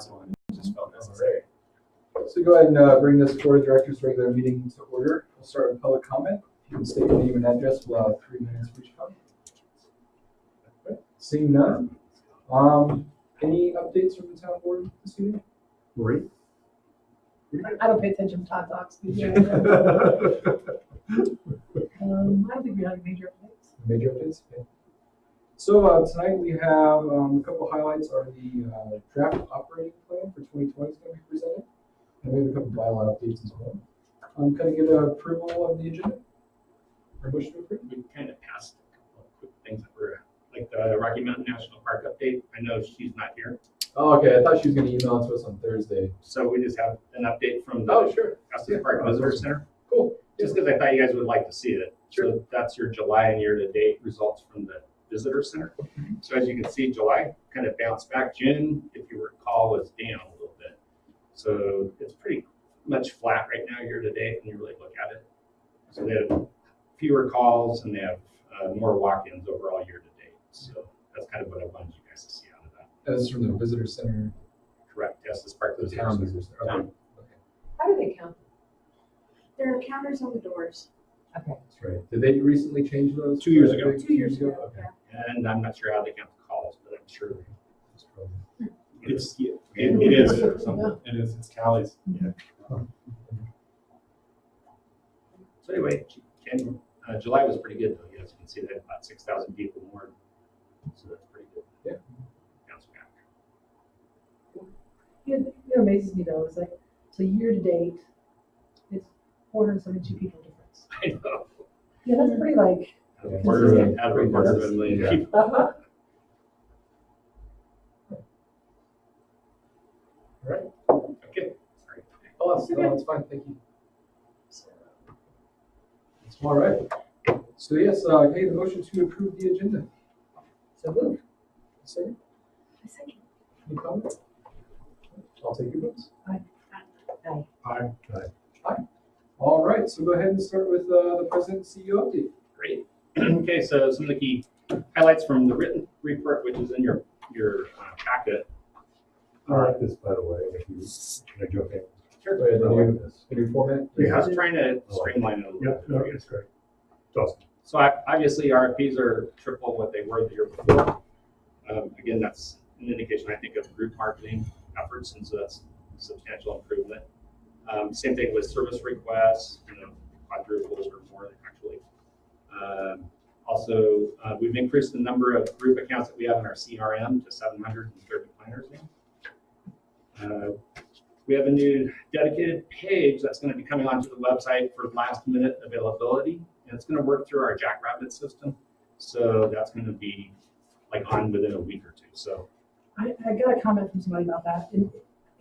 last one. Just felt necessary. So go ahead and bring this board of directors regular meeting to order. We'll start with public comment. You can state your name and address. We'll have 3 minutes for each comment. Seeing none. Any updates from the town board this evening? Marie? I don't pay attention to Todd talks. I don't think we have any major updates. Major updates? Okay. So tonight we have a couple highlights are the draft operating plan for 2020 is going to be presented. And we have a couple bylaw updates as well. Can I get approval of the agenda? Or motion to approve? We kind of passed a couple of quick things that were like the Rocky Mountain National Park update. I know she's not here, Oh, okay. I thought she was going to email it to us on Thursday. so we just have an update from the Sure. Estes Park Visitor Center. Cool. Just because I thought you guys would like to see it. Sure. So that's your July and year-to-date results from the Visitor Center. So as you can see, July kind of bounced back. June, if you recall, was down a little bit. So it's pretty much flat right now year-to-date when you really look at it. So they have fewer calls and they have more walk-ins overall year-to-date. So that's kind of what I wanted you guys to see out of that. That is from the visitor center. Correct. Estes Park The Visitor town Center. visitor center. Okay. How do they count? There are counters on the doors. Okay. That's right. Did they recently change those? 2 years ago. 2 years ago. Okay. And I'm not sure how they count the calls, but I'm sure That's probably- it is. It is. It's Callie's. Yeah. So anyway, July was pretty good though. As you can see, they had about 6,000 people more. So that's pretty good. Yeah. Bounce back. It amazes me though, it's like, so year to date, it's 472 people difference. I know. Yeah, that's pretty like, Out of a quarter of a million Yeah. people. uh-huh. All right. Okay. Sorry. Oh, that's fine. Thank you. All right. So yes, okay, the motion to approve the agenda. So moved. Second. A second. Any comments? I'll take your votes. Aye. Aye. All right. So go ahead and start with the president CEO update. Great. Okay, so some of the key highlights from the written report, which is in your packet. I like this, by the way. If you, can I jump in? Sure. Go ahead, I like this. the new format. I was trying to streamline it a little Yeah, bit. no, it's great. It's awesome. So obviously RFPs are triple what they were the year before. Again, that's an indication, I think, of group marketing efforts, and so that's a substantial improvement. Same thing with service requests, quadruples or more actually. Also, we've increased the number of group accounts that we have in our CRM to 730 planners now. We have a new dedicated page that's going to be coming onto the website for last minute availability, and it's going to work through our Jackrabbit system. So that's going to be like on within a week or two. So I got a comment from somebody about that, and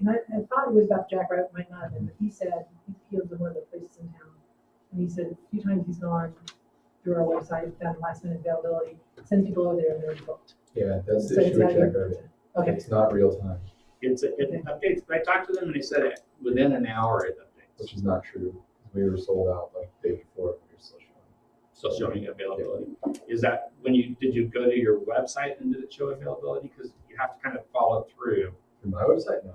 I thought it was about Jackrabbit, might not have been, but he said he lives in one of the places in town, and he said a few times he's gone through our website, found last minute availability, sends people over there and they're booked. Yeah, that's So the it's issue with gotta be- Jackrabbit. Okay. It's not real time, it updates. I talked to them and they said within an hour it updates. which is not true. We were sold out like the day before. We were still showing. So showing availability. Is that when did you go to your website and did it show availability? Because you have to kind of follow through. Through my website, no,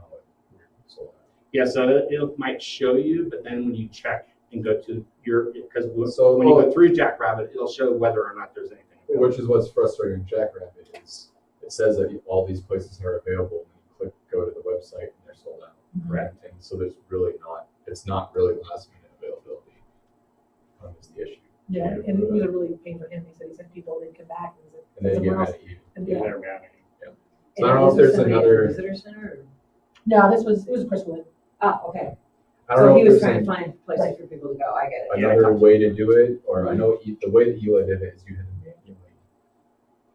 we're sold out. Yeah, so it might show you, but then when you check and go to because So, when you go through Jackrabbit, it'll show whether or not there's anything available. Which is what's frustrating with Jackrabbit is it says that all these places are available and you go to the website and they're sold out. Correct. And so there's really it's not really last minute availability. Is the issue. Yeah, and it was a really pain for him. He said people didn't come back. And then you get mad at you. And Yeah, yeah. they're mad. So I don't know if there's another. Visitor center? No, it was Chris Wood. Oh, okay. I don't So know he if was there's trying to find places for people to go. I get it. another way to do it, or I know the way that Eli did it is you had to manually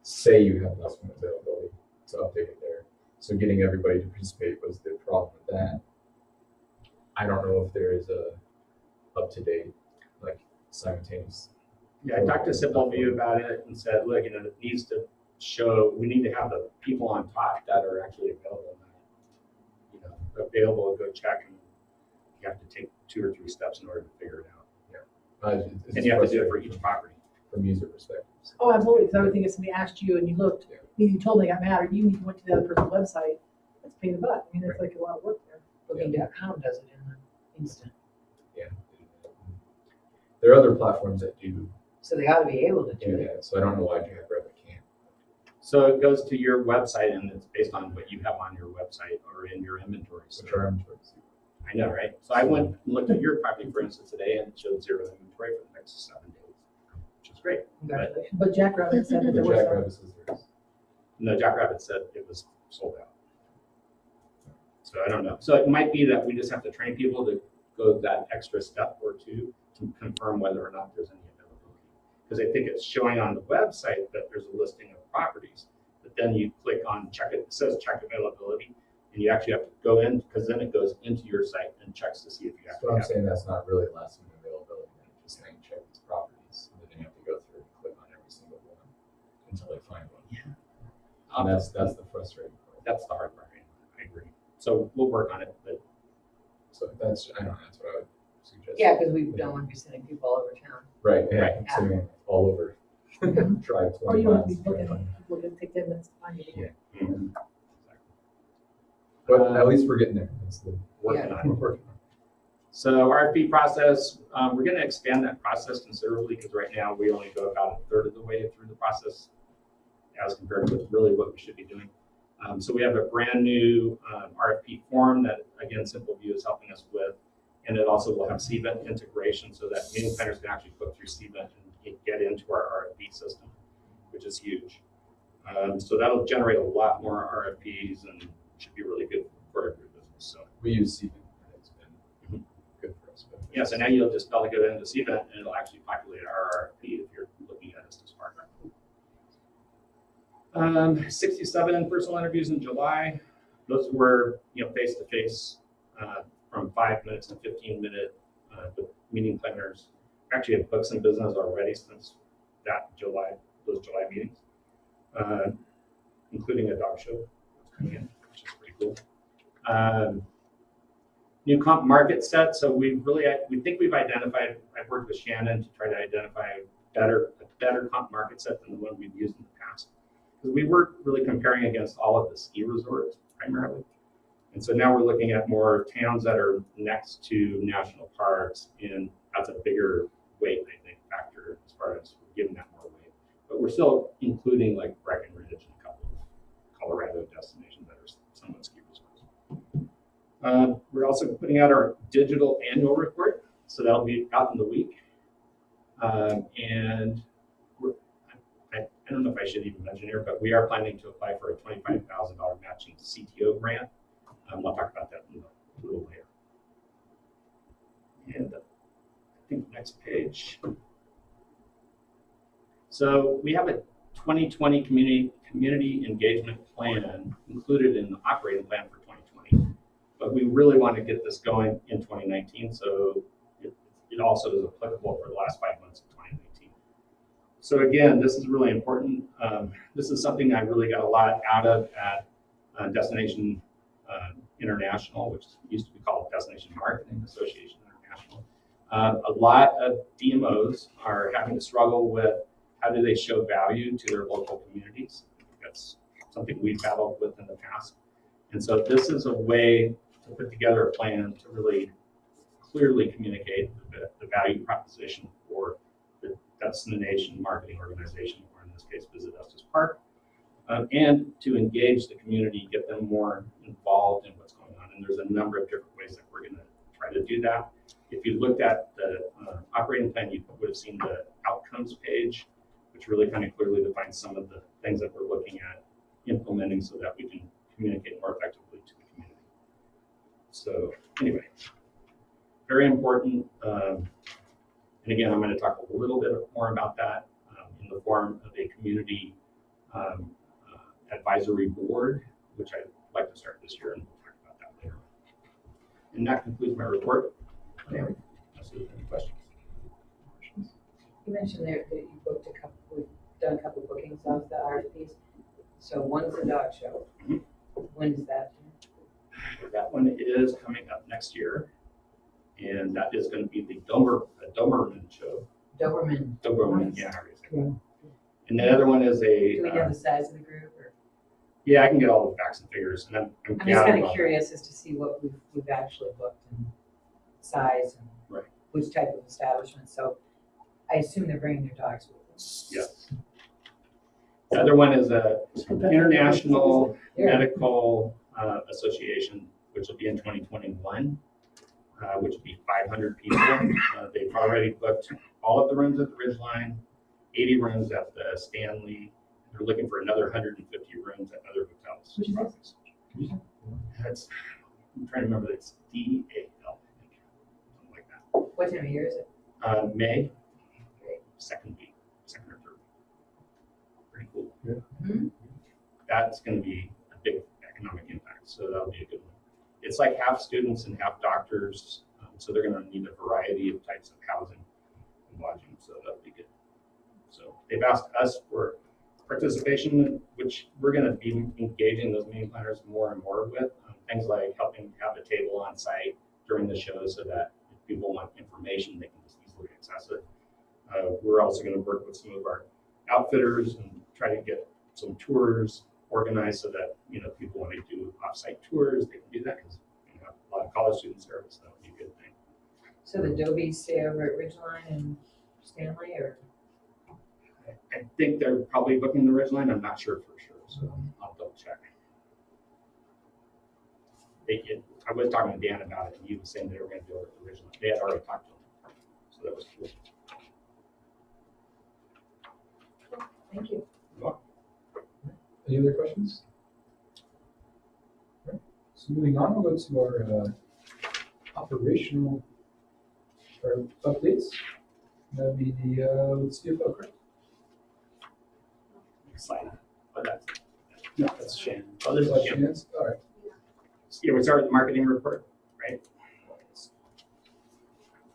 say you have last minute availability to update it there. So getting everybody to participate was the problem with that. I don't know if there is a up to date like simultaneous. Yeah, I talked to Simple View about it and said, look, it needs to show, we need to have the people on top that are actually available. Available, go check, and you have to take 2 or 3 steps in order to figure it out. It's And you have to do it for frustrating each property. from user perspective. Oh, absolutely. Because I would think if somebody asked you and you looked, you told them they got mad, or you went to the other person's website, that's pain in the butt. I mean, it's like a lot of work there. Booking.com does it in an instant, There are other platforms that do so they ought to be able to do it. that, so I don't know why JackRabbit can't. So it goes to your website and it's based on what you have on your website or in your inventory. So Which are inventories. I know, right? So I went and looked at your property, for instance, today and it showed 0 inventory for the next 7 days, which is great. Congratulations. But Jackrabbit said that The there was some. JackRabbit says there's. No, Jackrabbit said it was sold out. So I don't know. So it might be that we just have to train people to go that extra step or two to confirm whether or not there's any availability. Because I think it's showing on the website that there's a listing of properties, but then you click on check it says check availability, and you actually have to go in because then it goes into your site and checks to see if you So actually I'm have it. saying that's not really last minute availability, then it's just saying check these properties, and then you have to go through and click on every single one until they find one. And that's the frustrating part. That's the hard part. I agree. So we'll work on it, but So that's, I don't know, that's what I would suggest. Yeah, because we don't want to be sending people all over town. Right, yeah, Right. sitting all over, drive Or 20 you don't have to miles. be looking, people can take 10 minutes to find it. mm, But at least we're getting there. That's the working Yeah. on we're it. working on. So RFP process, we're going to expand that process considerably because right now we only go about a third of the way through the process as compared with really what we should be doing. So we have a brand new RFP form that, again, Simple View is helping us with. And it also will have CVent integration so that meeting planners can actually put through CVent and get into our RFP system, which is huge. So that'll generate a lot more RFPs and should be really good for every business. So We use Cvent, and it's been good for us. but- yeah, so now you'll just delegate it into CVent and it'll actually populate our RFP if you're looking at Estes Park. 67 in-person interviews in July. Those were, face-to-face from 5 minutes to 15-minute with meeting planners. We actually have booked some business already since those July meetings, including a dog show that's coming in, which is pretty cool. New comp market set. So we think we've identified. I've worked with Shannon to try to identify a better comp market set than the one we've used in the past. Because we were really comparing against all of the ski resorts primarily. And so now we're looking at more towns that are next to national parks, and that's a bigger weight, I think, factor as far as giving that more weight. But we're still including like Breckenridge and a couple of Colorado destinations that are somewhat ski resorts. We're also putting out our digital annual report, so that'll be out in the week. And I don't know if I should even mention here, but we are planning to apply for a $25,000 matching CTO grant. I'll talk about that a little later. And I think next page. So we have a 2020 community engagement plan included in the operating plan for 2020, but we really want to get this going in 2019. So it also is applicable for the last 5 months of 2019. So again, this is really important. This is something I really got a lot out of at Destination International, which used to be called Destination Marketing Association International. A lot of DMOs are having to struggle with how do they show value to their local communities. That's something we've battled with in the past. And so this is a way to put together a plan to really clearly communicate the value proposition for the destination marketing organization, or in this case, Visit Estes Park, and to engage the community, get them more involved in what's going on. And there's a number of different ways that we're going to try to do that. If you looked at the operating plan, you would have seen the outcomes page, which really kind of clearly defines some of the things that we're looking at implementing so that we can communicate more effectively to the community. So anyway, very important. And again, I'm going to talk a little bit more about that in the form of a community advisory board, which I'd like to start this year, and we'll talk about that later. And that concludes my report. Okay. Let's see if there are any questions. You mentioned there that you booked we've done a couple bookings of the RFPs. So one's a dog show. Mhm. When's that? That one is coming up next year, and that is going to be the Doberman show. Doberman. Yeah. Yeah. And the other one is Do we know a the size of the group or? Yeah, I can get all the facts and figures, and I'm I'm just gathering kind all of that. curious as to see what we've actually booked and size and Right. which type of establishment. So I assume they're bringing their dogs with them. Yes. The other one is a International Yeah. Medical Association, which will be in 2021, which will be 500 people. They've already booked all of the rooms at the Ridgeline, 80 rooms at the Stanley. They're looking for another 150 rooms at other hotels. Which is this? That's, I'm trying to remember, it's DAL, something like that. What time of year is it? May, second or third. Pretty cool. Mhm. That's going to be a big economic impact, so that'll be a good one. It's like half students and half doctors, so they're going to need a variety of types of housing and lodging, so that'll be good. So they've asked us for participation, which we're going to be engaging those meeting planners more and more with. Things like helping have a table on site during the show so that if people want information, they can just easily access it. We're also going to work with some of our outfitters and try to get some tours organized so that, people want to do offsite tours, they can do that because a lot of college students there, so that would be a good thing. So the Dobies stay over at Ridgeline and Stanley, or? I think they're probably booking the Ridgeline. I'm not sure for sure, so I'll double check. I was talking to Dan about it, and he was saying they were going to do it at the Ridgeline. They had already talked to him, so that was cool. Thank you. Any other questions? All right. So moving on, we'll go to our operational updates. That'd be the CFO, correct? Slide. Oh, that's Shannon. Oh, there's Slide Shannon. Shannon's? All right. Yeah, we start with the marketing report, right?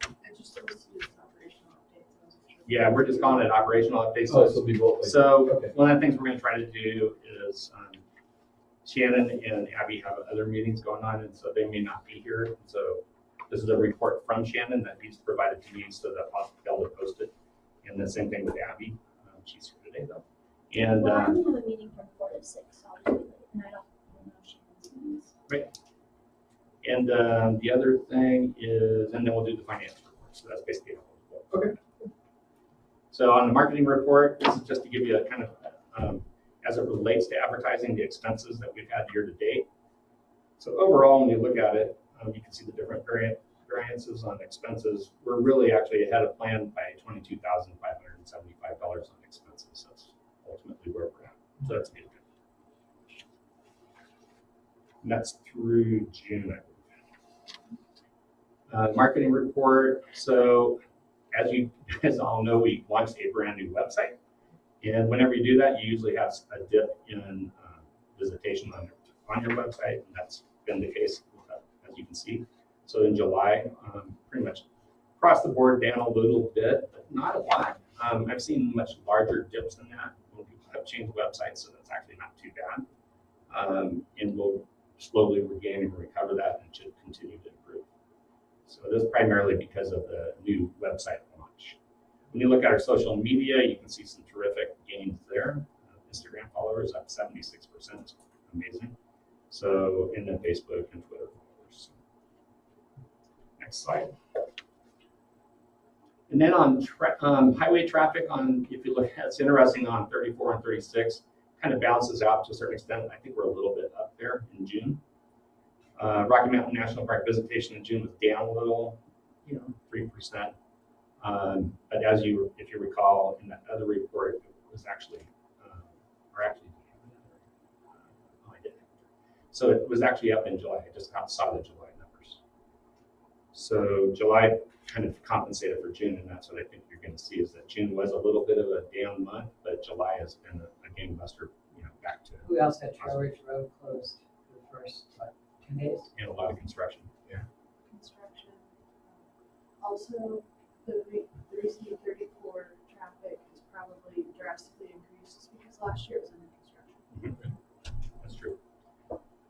I just listed as operational updates. I wasn't sure. Yeah, we're just calling it operational updates. Oh, so it'll be both. So Okay. one of the things we're going to try to do is Shannon and Abby have other meetings going on, and so they may not be here. So this is a report from Shannon that needs provided to me so that I'll be able to post it. And the same thing with Abby. She's here today though. And Well, I only have a meeting from 4 to 6, so I'll just be late, and I don't know if she has meetings. the other thing is, and then we'll do the finance report. So that's basically it. Okay. So on the marketing report, this is just to give you a kind of, as it relates to advertising, the expenses that we've had year to date. So overall, when you look at it, you can see the different variances on expenses. We're really actually ahead of plan by $22,575 on expenses. That's ultimately where we're at. So that's good. And that's through June, I believe. Marketing report. So as you guys all know, we launched a brand new website. And whenever you do that, you usually have a dip in visitation on your website. And that's been the case, as you can see. So in July, pretty much across the board down a little bit, but not a lot. I've seen much larger dips than that when people have changed websites, so that's actually not too bad. And we'll slowly regain and recover that and should continue to improve. So this is primarily because of the new website launch. When you look at our social media, you can see some terrific gains there. Instagram followers up 76%, amazing. So, and then Facebook and Twitter followers. Next slide. And then on highway traffic, if you look at, it's interesting on 34 and 36, kind of balances out to a certain extent. I think we're a little bit up there in June. Rocky Mountain National Park visitation in June was down a little, 3%. But if you recall, in that other report, it was actually, I did. So it was actually up in July. I just saw the July numbers. So July kind of compensated for June, and that's what I think you're going to see is that June was a little bit of a down month, but July has been a gangbuster, back to. We also had Trowbridge Road closed for the first, 10 days. And a lot of construction. Yeah. Construction. Also, the reason 34 traffic is probably drastically increased is because last year was under construction. That's true.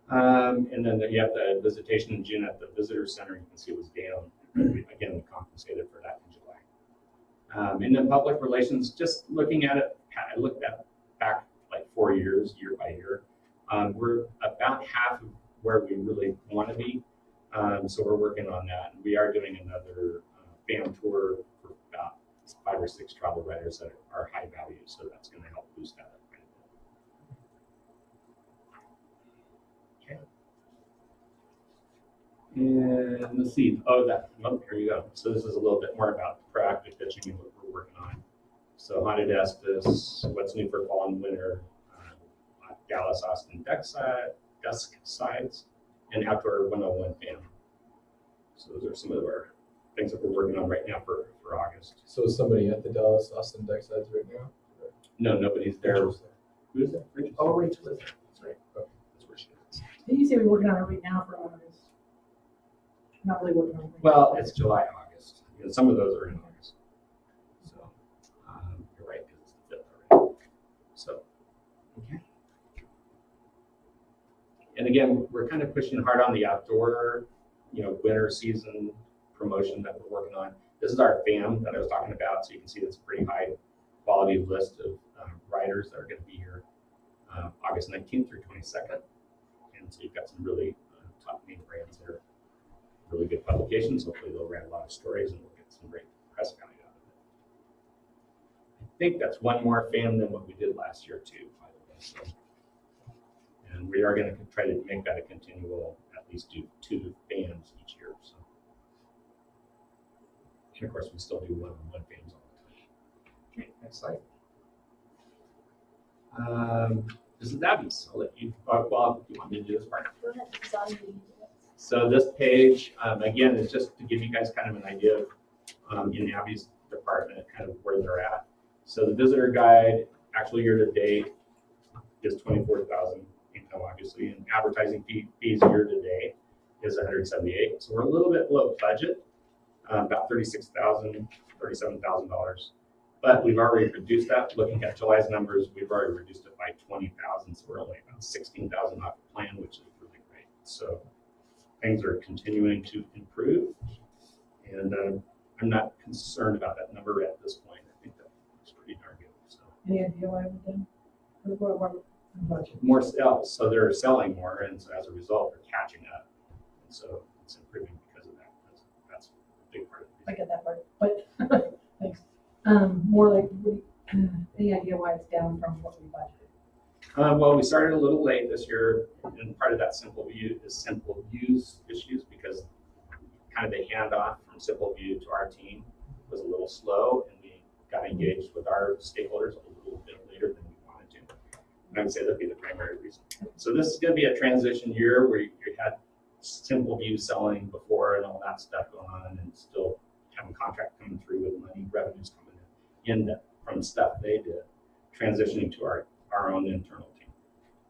And then you have the visitation in June at the visitor center. You can see it was down. Again, we compensated for that in July. And then public relations, just looking at it, I looked at back like 4 years, year by year. We're about half of where we really want to be. So we're working on that. We are doing another fan tour for about 5 or 6 travel writers that are high value. So that's going to help boost that up quite a bit. Okay. And let's see. Oh, here you go. So this is a little bit more about proactive pitching and what we're working on. So haunted Estes, what's new for fall and winter, Dallas, Austin, dusk sides, and outdoor 101 fan. So those are some of our things that we're working on right now for August. So is somebody at the Dallas Austin deck sides right now? No, nobody's there. Rachel's Who is that? Rachel? Oh, Rachel is. That's right. That's where she is. Did you say we're working on it right now for August? Not really working on it. Well, it's July, August. You know, some of those are in August. So you're right, because it's the 5th already. So, okay. And again, we're kind of pushing hard on the outdoor, winter season promotion that we're working on. This is our FAM that I was talking about. So you can see that's a pretty high quality list of riders that are going to be here August 19th through 22nd. And so you've got some really top name brands that are really good publications. Hopefully they'll write a lot of stories and we'll get some great press value out of it. I think that's one more FAM than what we did last year too, by the way. So, and we are going to try to make that a continual, at least do 2 FAMs each year. So, and of course we still do 1-on-1 FAMs all the time. Okay, next slide. This is Abby's. I'll let you, well, you want me to do this part? Go ahead, it's on you. So this page, again, is just to give you guys kind of an idea of in Abby's department, kind of where they're at. So the visitor guide, actual year to date, is 24,000 income, obviously, and advertising fees year to date is 178. So we're a little bit below budget, about $36,000, $37,000. But we've already reduced that. Looking at July's numbers, we've already reduced it by 20,000. So we're only about 16,000 off the plan, which is really great. So things are continuing to improve, and I'm not concerned about that number at this point. I think that looks pretty darn good. So Any idea why we've done? What budget? more sales, so they're selling more, and so as a result, they're catching up, and so it's improving because of that. That's a big part of it. I get that part, but thanks. More like, any idea why it's down from what we budgeted? Well, we started a little late this year, and part of that simple views issues because kind of the handoff from simple view to our team was a little slow, and we got engaged with our stakeholders a little bit later than we wanted to. And I would say that'd be the primary reason. So this is going to be a transition year where you had simple view selling before and all that stuff going on, and still having contract coming through with money, revenues coming in from stuff they did, transitioning to our own internal team.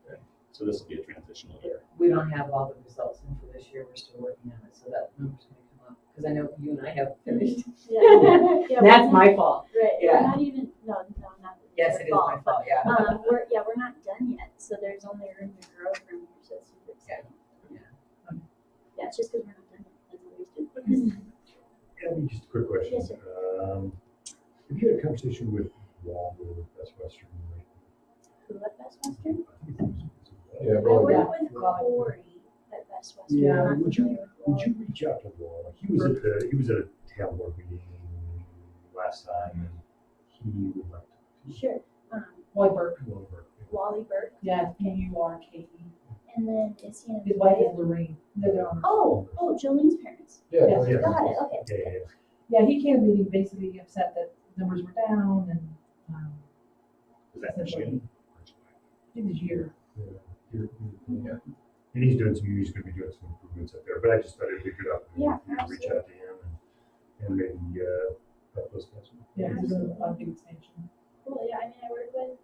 Okay. So this will be a transitional year. We don't have all the results in for this year, we're still working on it, so that number's gonna come up, because I know you and I have finished. Yeah, That's we're my fault. Right, Yeah. we're not even, no, not. Yes, it is my fault, yeah. We're not done yet, so there's only room to grow from here, so it's super exciting. Yeah. Yeah, it's just because we're not done yet, that's always good. Abby, just a quick question. Yes, sir. Have you had a conversation with Waldo with Best Western? Who at Best Western? Yeah, I well, work yeah. with Corey at Best Western. Yeah, I'm not would you- familiar with Would you reach out to Wall? He was at a town board meeting last time, and he would like to. Sure. Wally Burke. Wally Burke. Yeah, Burke. And then is he in His wife is Lorraine. They're their owners. Oh, Jolene's parents. yeah, Yes. Yeah. Got it, okay. Yeah. Yeah, he came to the meeting basically upset that numbers were down and, Is that in June? I think this year. Yeah. And he's gonna be doing some improvements up there, but I just thought it'd be a good opportunity Yeah, for you to reach out to him and maybe, help those guys. Yeah, he's doing a lot of big expansion. Cool, yeah, I mean, I work with,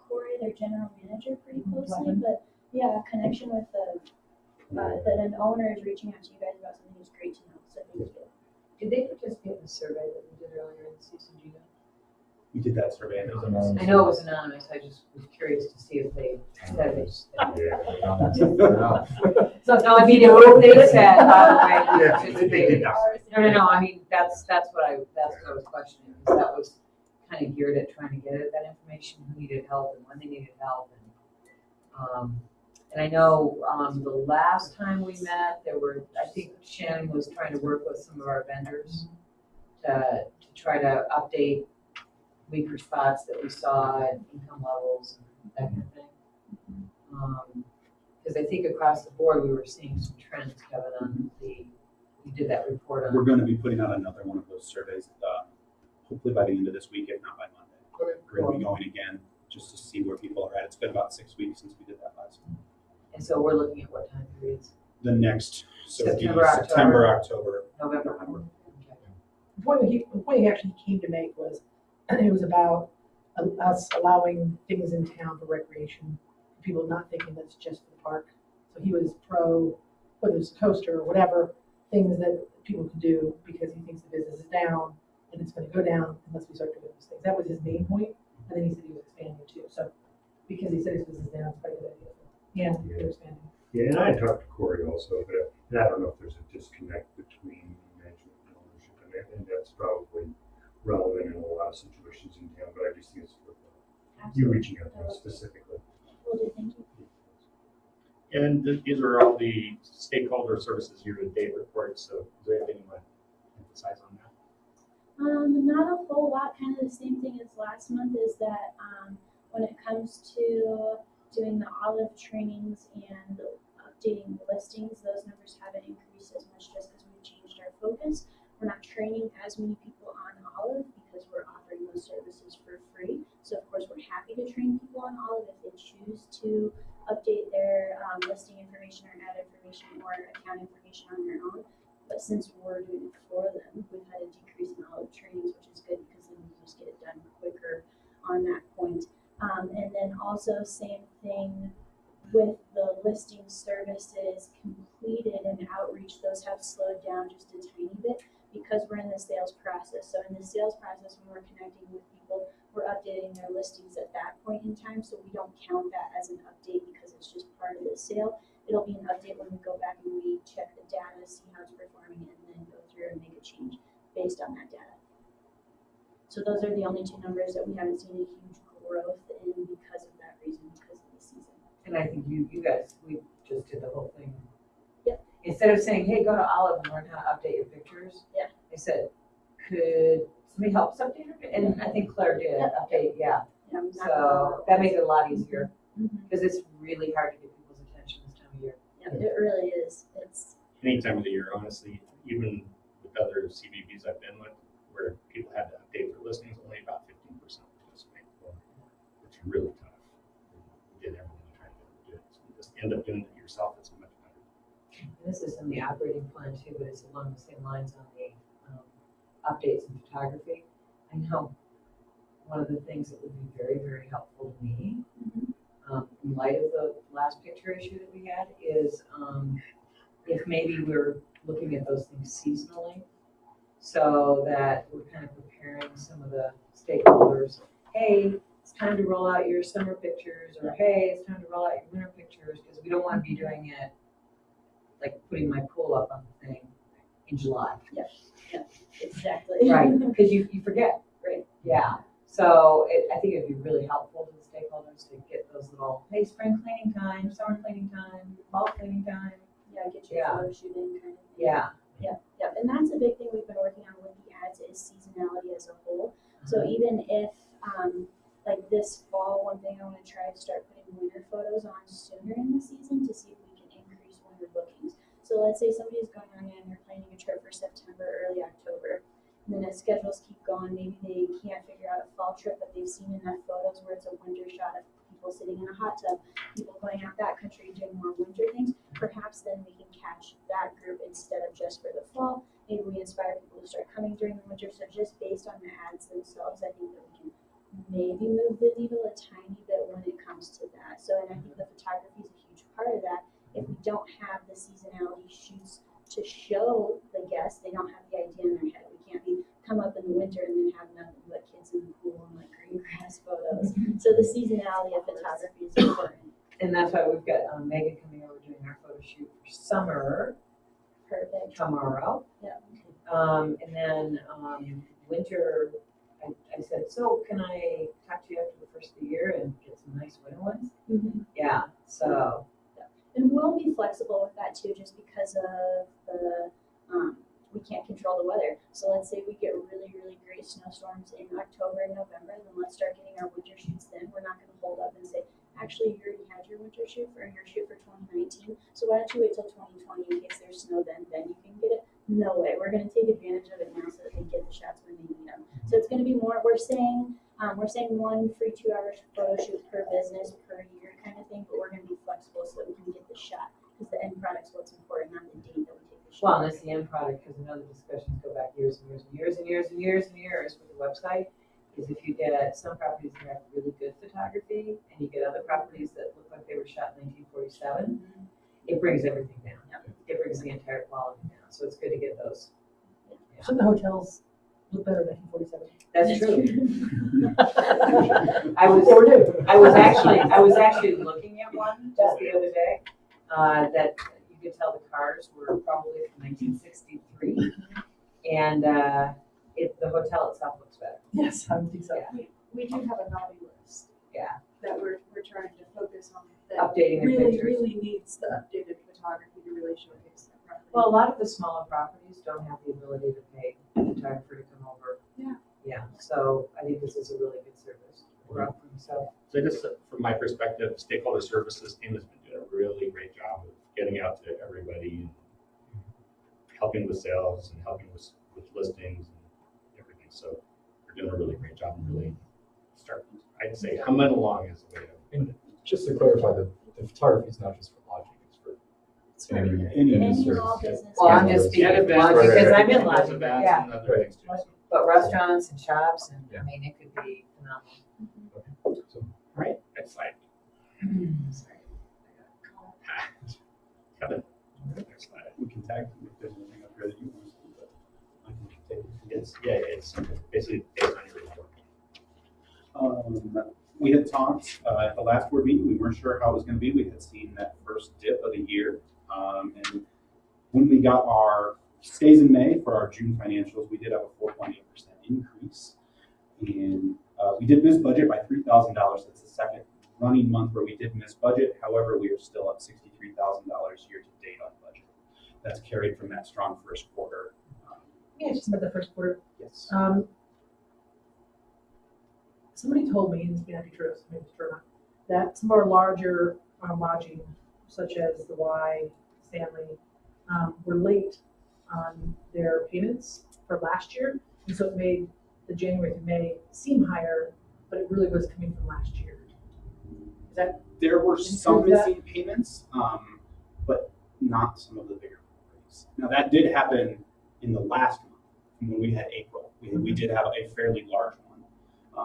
Corey, their general manager, pretty closely, Blackman. but yeah, connection with that an owner is reaching out to you guys about something is great to know, so thank you. Did they participate in the survey that we did earlier in the season, do you know? We did that survey. And I know it was anonymous, I just was curious to see if they said it. Yeah. So, no, I mean, if they said, by the way, we Yeah, participated. they did not. No, I mean, that's what I was questioning, because that was kind of geared at trying to get at that information, who needed help and when they needed help, And I know, the last time we met, I think Shannon was trying to work with some of our vendors to try to update weaker spots that we saw and income levels and that kind of thing. Because I think across the board, we were seeing some trends, Kevin, on you did that report on. We're going to be putting out another one of those surveys, hopefully by the end of this week, if not by Monday. Okay, We're going to be going again just to see where people are at. It's been about 6 weeks since we did that last one. And so we're looking at what time periods? The next, so it'd be September, October. November. The point he actually came to make was, it was about us allowing things in town for recreation, people not thinking that's just for the park. So he was pro, whether it's a coaster or whatever, things that people can do because he thinks the business is down and it's gonna go down unless we start doing those things. That was his main point, and then he said he was expanding too. So, because he said his business is down, it's probably a good idea. Yeah, they're expanding. Yeah, and I had talked to Corey also, but and I don't know if there's a disconnect between management and ownership, and that's probably relevant in a lot of situations in town, but I just think it's worth you reaching out to us specifically. Will do, thank you. And these are all the stakeholder services year-to-date reports, so is there anything you want to emphasize on that? Not a whole lot, kind of the same thing as last month is that when it comes to doing the olive trainings and updating listings, those numbers haven't increased as much just because we've changed our focus. We're not training as many people on olive because we're offering those services for free. So of course we're happy to train people on olive if they choose to update their listing information or ad information or account information on their own. But since we're doing it for them, we've had a decrease in olive trainings, which is good because then we just get it done quicker on that point. And then also same thing with the listing services completed and outreach, those have slowed down just a tiny bit because we're in the sales process. So in the sales process, when we're connecting with people, we're updating their listings at that point in time. So we don't count that as an update because it's just part of the sale. It'll be an update when we go back and we check the data, see how it's performing, and then go through and make a change based on that data. So those are the only two numbers that we haven't seen a huge growth in because of that reason, because of the season. And I think you guys, we just did the whole thing. Yep. Instead of saying, hey, go to Olive and learn how to update your pictures. Yeah. I said, could somebody help us update her? And I think Claire did update, yeah. So that made it a lot easier because it's really hard to get people's attention this time of year. Yeah, it really is. It's Any time of the year, honestly, even with other CVBs I've been with, where people had to update their listings, only about 15% participate. It's really tough. You did everything you tried to do it. So you just end up doing it yourself. It's much better. And this is in the operating plan too, but it's along the same lines on the updates in photography. I know one of the things that would be very, very helpful to me, in light of the last picture issue that we had, is if maybe we're looking at those things seasonally, so that we're kind of preparing some of the stakeholders. Hey, it's time to roll out your summer pictures, or hey, it's time to roll out your winter pictures, because we don't want to be doing it like putting my pool up on the thing in July. exactly. Right, because you forget. Right. Yeah. So I think it'd be really helpful to the stakeholders to get those little, hey, spring cleaning time, summer cleaning time, fall cleaning time. Yeah, get your photo shooting kind of thing. Yeah. Yep, and that's a big thing we've been working on with the ads is seasonality as a whole. So even if, like this fall, one thing I want to try to start putting winter photos on sooner in the season to see if we can increase winter bookings. So let's say somebody's going on and they're planning a trip for September, early October, and then as schedules keep going, maybe they can't figure out a fall trip, but they've seen enough photos where it's a winter shot of people sitting in a hot tub, people going out that country doing more winter things. Perhaps then we can catch that group instead of just for the fall. Maybe we inspire people to start coming during the winter. So just based on the ads themselves, I think that we can maybe move the needle a tiny bit when it comes to that. So, and I think the photography is a huge part of that. If we don't have the seasonality shoots to show the guests, they don't have the idea in their head. We can't be come up in the winter and then have nothing but kids in the pool and like green grass photos. So the seasonality of photography is important. And that's why we've got Megan coming over doing our photo shoot for summer. Perfect. Tomorrow. Yeah. And then winter, I said, so can I talk to you after the first of the year and get some nice winter ones? Yeah. So, And we'll be flexible with that too, just because of we can't control the weather. So let's say we get really, really great snowstorms in October and November, then let's start getting our winter shoots then. We're not gonna hold up and say, actually, you already had your winter shoot for your shoot for 2019, so why don't you wait till 2020 in case there's snow then you can get it. No way, we're gonna take advantage of it now so that they get the shots when they need them. So it's gonna be more, we're saying one free 2 hours photo shoot per business per year kind of thing, but we're gonna be flexible so that we can get the shot, because the end product's what's important, not the date that we take the shot. well, and it's the end product, because another discussions go back years and years and years and years and years and years with the website, is if you get some properties that have really good photography, and you get other properties that look like they were shot in 1947, it brings everything down. It brings the entire quality down, so it's good to get those. Some of the hotels look better than 1947. That's true. They I were new. was actually looking at one just the other day, that you could tell the cars were probably from 1963, and the hotel itself looks better. Yes, I would think so. Yeah. We do have a naughty list. Yeah. That we're trying to focus on, that Updating their really, pictures. really needs the updated photography to really showcase that property. Well, a lot of the smaller properties don't have the ability to pay a photographer to come over. Yeah. Yeah, so I think this is a really good service. We're offering, so. So just from my perspective, stakeholder services team has been doing a really great job of getting out to everybody and helping with sales and helping with listings and everything. So we're doing a really great job and really I'd say humming along is the way to put And it. just to clarify, the photography is not just for lodging, it's for any Any and all service. business. Well, I'm just speaking And for events, lodging, because I'm in there's lodging, events yeah. and other things too. So. But restaurants and shops, and Yeah. I mean, it could be phenomenal. So, All right, next slide. Sorry. Kevin, next slide. We can tag them if there's anything up here that you want to see, but I can take it. It's basically based on your report. We had talked at the last board meeting, we weren't sure how it was going to be. We had seen that first dip of the year. And when we got our stays in May for our June financials, we did have a 4.8% increase. And we did miss budget by $3,000. That's the second running month where we did miss budget. However, we are still up $63,000 year to date on budget. That's carried from that strong first quarter. Yeah, just about the first quarter. Yes. Somebody told me, and this may not be true, so maybe it's true or not, that some of our larger lodging, such as the Y, Stanley, were late on their payments for last year, and so it made the January to May seem higher, but it really was coming from last year. Is that There were some Improve that? missing payments, but not some of the bigger properties. Now that did happen in the last month when we had April. We did have a fairly large one.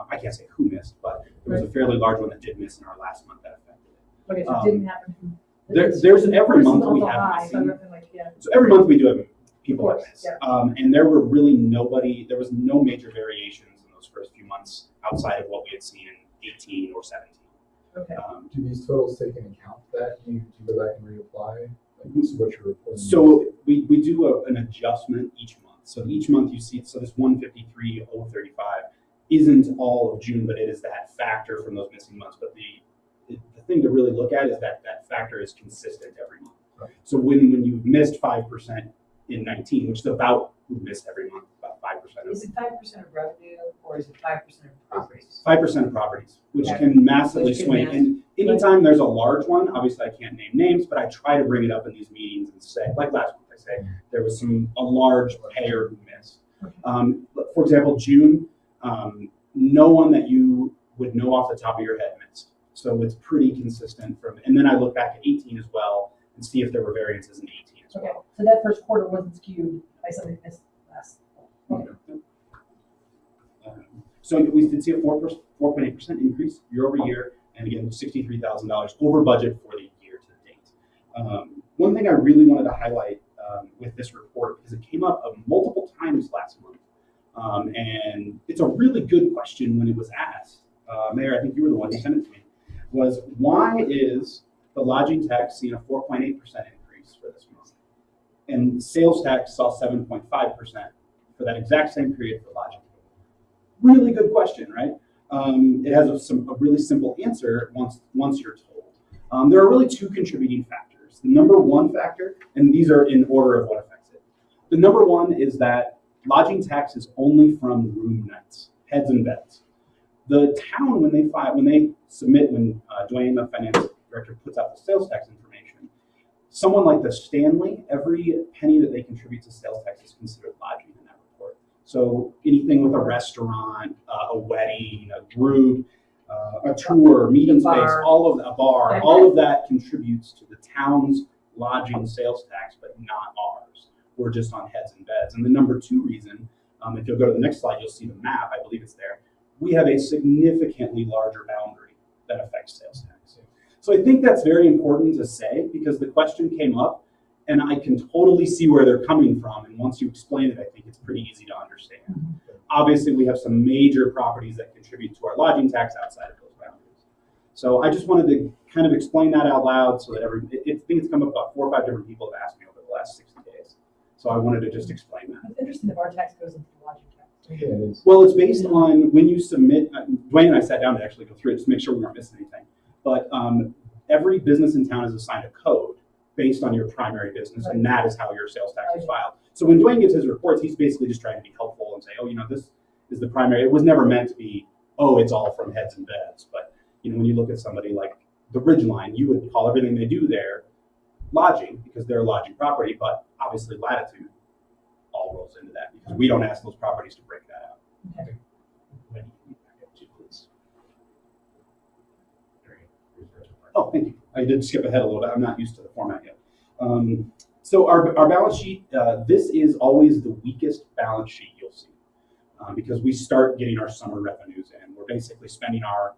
I can't say who missed, but there was a fairly large one that did miss in our last month that affected it. okay? So it didn't happen from. There's every First month we also have high, so missing. nothing like, yeah. So every month we do have people Of that course, miss. yeah. And there were really there was no major variations in those first few months outside of what we had seen in 18 or 17. Okay. do these totals take into account that? Do you go back and reapply? Like, this is what you're reporting. So we do an adjustment each month. So each month you see, so this 153,035 isn't all of June, but it is that factor from those missing months. But the thing to really look at is that factor is consistent every month. Right. So when you missed 5% in 19, which is about, we missed every month, about 5% of Is it 5% of revenue, or is it 5% of properties? 5% of properties, which Okay. can massively Which can swing. And anytime there's a large one, obviously I can't name names, but I try to bring it up in these meetings and say, like last week, I say there was a large payer who missed. But for example, June, no one that you would know off the top of your head missed. So it's pretty consistent and then I look back at 18 as well and see if there were variances in 18 as Okay, well. so that first quarter wasn't skewed by something this last. Okay. So we did see a 4.8% increase year over year, and again, $63,000 over budget for the year to date. One thing I really wanted to highlight with this report, because it came up multiple times last month, and it's a really good question when it was asked. Mayor, I think you were the one who sent it to me, was why is the lodging tax seeing a 4.8% increase for this month? And sales tax saw 7.5% for that exact same period for lodging. Really good question, right? It has a really simple answer once you're told. There are really two contributing factors. The number one factor, and these are in order of what affects it. The number one is that lodging tax is only from room nights, heads and beds. The town, when they submit, when Dwayne, the finance director, puts out the sales tax information, someone like the Stanley, every penny that they contribute to sales tax is considered lodging in that report. So anything with a restaurant, a wedding, a group, a tour, meeting space, all of that contributes to the town's lodging sales tax, but not ours. We're just on heads and beds. And the number two reason, if you'll go to the next slide, you'll see the map. I believe it's there. We have a significantly larger boundary that affects sales tax. So I think that's very important to say because the question came up and I can totally see where they're coming from. And once you explain it, I think it's pretty easy to understand. Obviously, we have some major properties that contribute to our lodging tax outside of those boundaries. So I just wanted to kind of explain that out loud so that I think it's come up about 4 or 5 different people have asked me over the last 60 days. So I wanted to just explain that. It's interesting that our tax goes into the lodging tax. Yeah, it is. Well, it's based on when you submit. Dwayne and I sat down to actually go through it just to make sure we weren't missing anything. But every business in town is assigned a code based on your primary business, and that is how your sales tax is filed. So when Dwayne gives his reports, he's basically just trying to be helpful and say, oh, this is the primary. It was never meant to be, oh, it's all from heads and beds. But when you look at somebody like the Ridgeline, you would call everything they do there lodging because they're a lodging property, but obviously Latitude all rolls into that because we don't ask those properties to break that out. Okay. Oh, thank you. I did skip ahead a little bit. I'm not used to the format yet. So our balance sheet, this is always the weakest balance sheet you'll see because we start getting our summer revenues in. We're basically spending our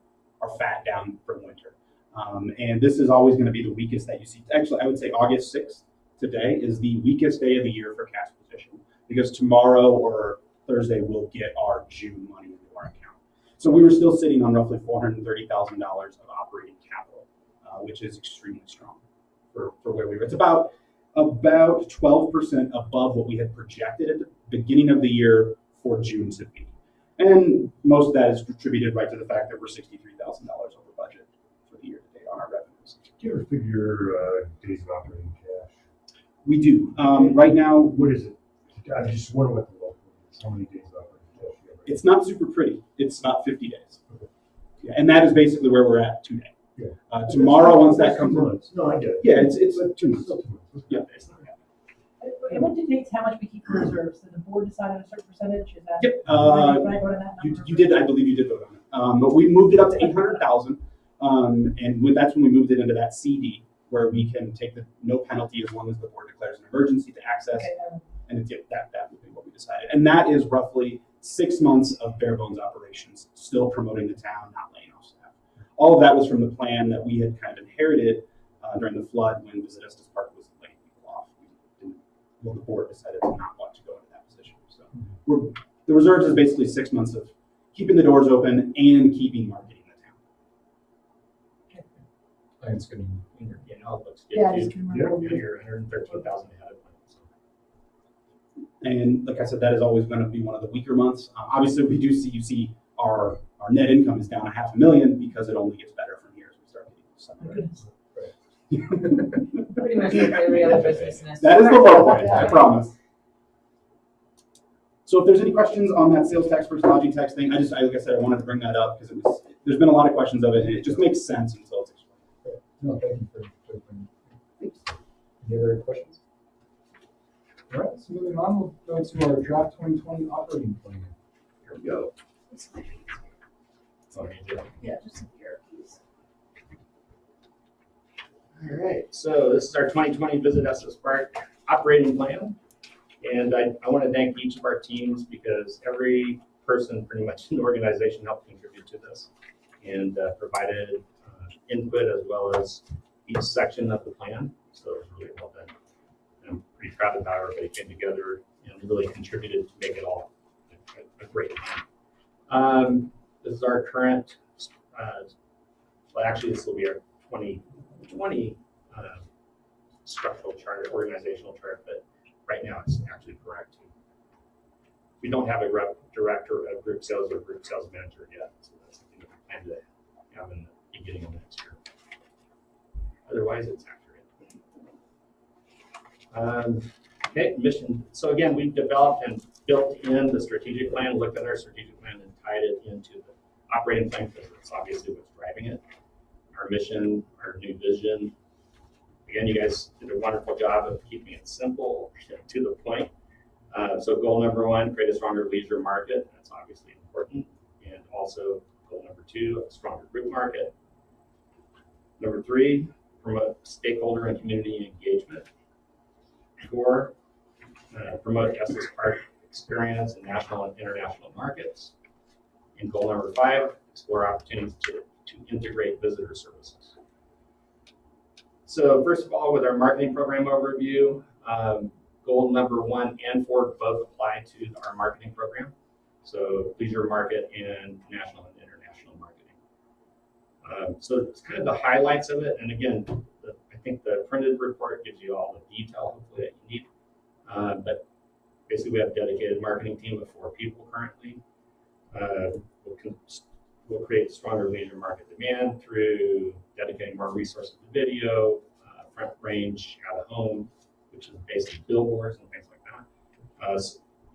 fat down from winter. And this is always going to be the weakest that you see. Actually, I would say August 6th today is the weakest day of the year for cash position because tomorrow or Thursday we'll get our June money into our account. So we were still sitting on roughly $430,000 of operating capital, which is extremely strong for where we were. It's about 12% above what we had projected at the beginning of the year for June to be. And most of that is contributed right to the fact that we're $63,000 over budget for the year to date on our revenues. Do you ever figure days of operating cash? We do. Right now, What is it? I just wonder what the local is. How many days of operating cash you have? it's not super pretty. It's about 50 days. Yeah, and that is basically where we're at today. Yeah. Tomorrow, once that comes in. No, I get it. Yeah, it's 2 months. Still 2 months. Yeah. And what dictates how much we keep in reserves? Did the board decide on a certain percentage? Is that? Yep. When I go to that number? You did, I believe you did vote on it. But we moved it up to 800,000. That's when we moved it into that CD where we can take the no penalty as long as the board declares an emergency to access. Okay, And that would be what we decided. And that is roughly 6 months of bare bones operations, still promoting the town, not laying off staff. All of that was from the plan that we had kind of inherited during the flood when Visit Estes Park was laying people off. The board decided to not want to go into that position. So the reserves is basically 6 months of keeping the doors open and keeping marketing the town. I think it's good. All looks good. Yeah, too. just remember. You're 113,000 ahead of plan. So. And like I said, that is always going to be one of the weaker months. Obviously, we do see our net income is down $500,000 because it only gets better from here as we start getting to summer. Pretty much like every other business. in That is the low point, Yeah. I promise. So if there's any questions on that sales tax versus lodging tax thing, like I said, I wanted to bring that up because there's been a lot of questions of it, and it just makes sense until it's explained. No, thank you for any other questions? All right, so moving on, we'll go to our draft 2020 operating plan. Here we go. That's all you do. Yeah, just some here, please. All right, so this is our 2020 Visit Estes Park operating plan. And I want to thank each of our teams because every person pretty much in the organization helped contribute to this and provided input as well as each section of the plan. So it's really well done. I'm pretty proud of how everybody came together and really contributed to make it all a great plan. This is our current, well, actually, this will be our 2020 structural chart, organizational chart, but right now it's actually correct. We don't have a director of group sales or group sales manager yet, so that's something that we plan to have in the beginning of next year. otherwise it's accurate. Okay, mission. So again, we've developed and built in the strategic plan, looked at our strategic plan and tied it into the operating plan because it's obviously what's driving it. Our mission, our new vision. Again, you guys did a wonderful job of keeping it simple, to the point. So goal number 1, create a stronger leisure market. That's obviously important. And also goal number 2, a stronger group market. Number 3, promote stakeholder and community engagement. 4, promote Estes Park experience in national and international markets. And goal number 5, explore opportunities to integrate visitor services. So first of all, with our marketing program overview, goal number 1 and 4 both apply to our marketing program. So leisure market and national and international marketing. So it's kind of the highlights of it. And again, I think the printed report gives you all the detail hopefully that you need. But basically we have a dedicated marketing team of 4 people currently. We'll create stronger leisure market demand through dedicating more resources to video, front range, out of home, which is basically billboards and things like that.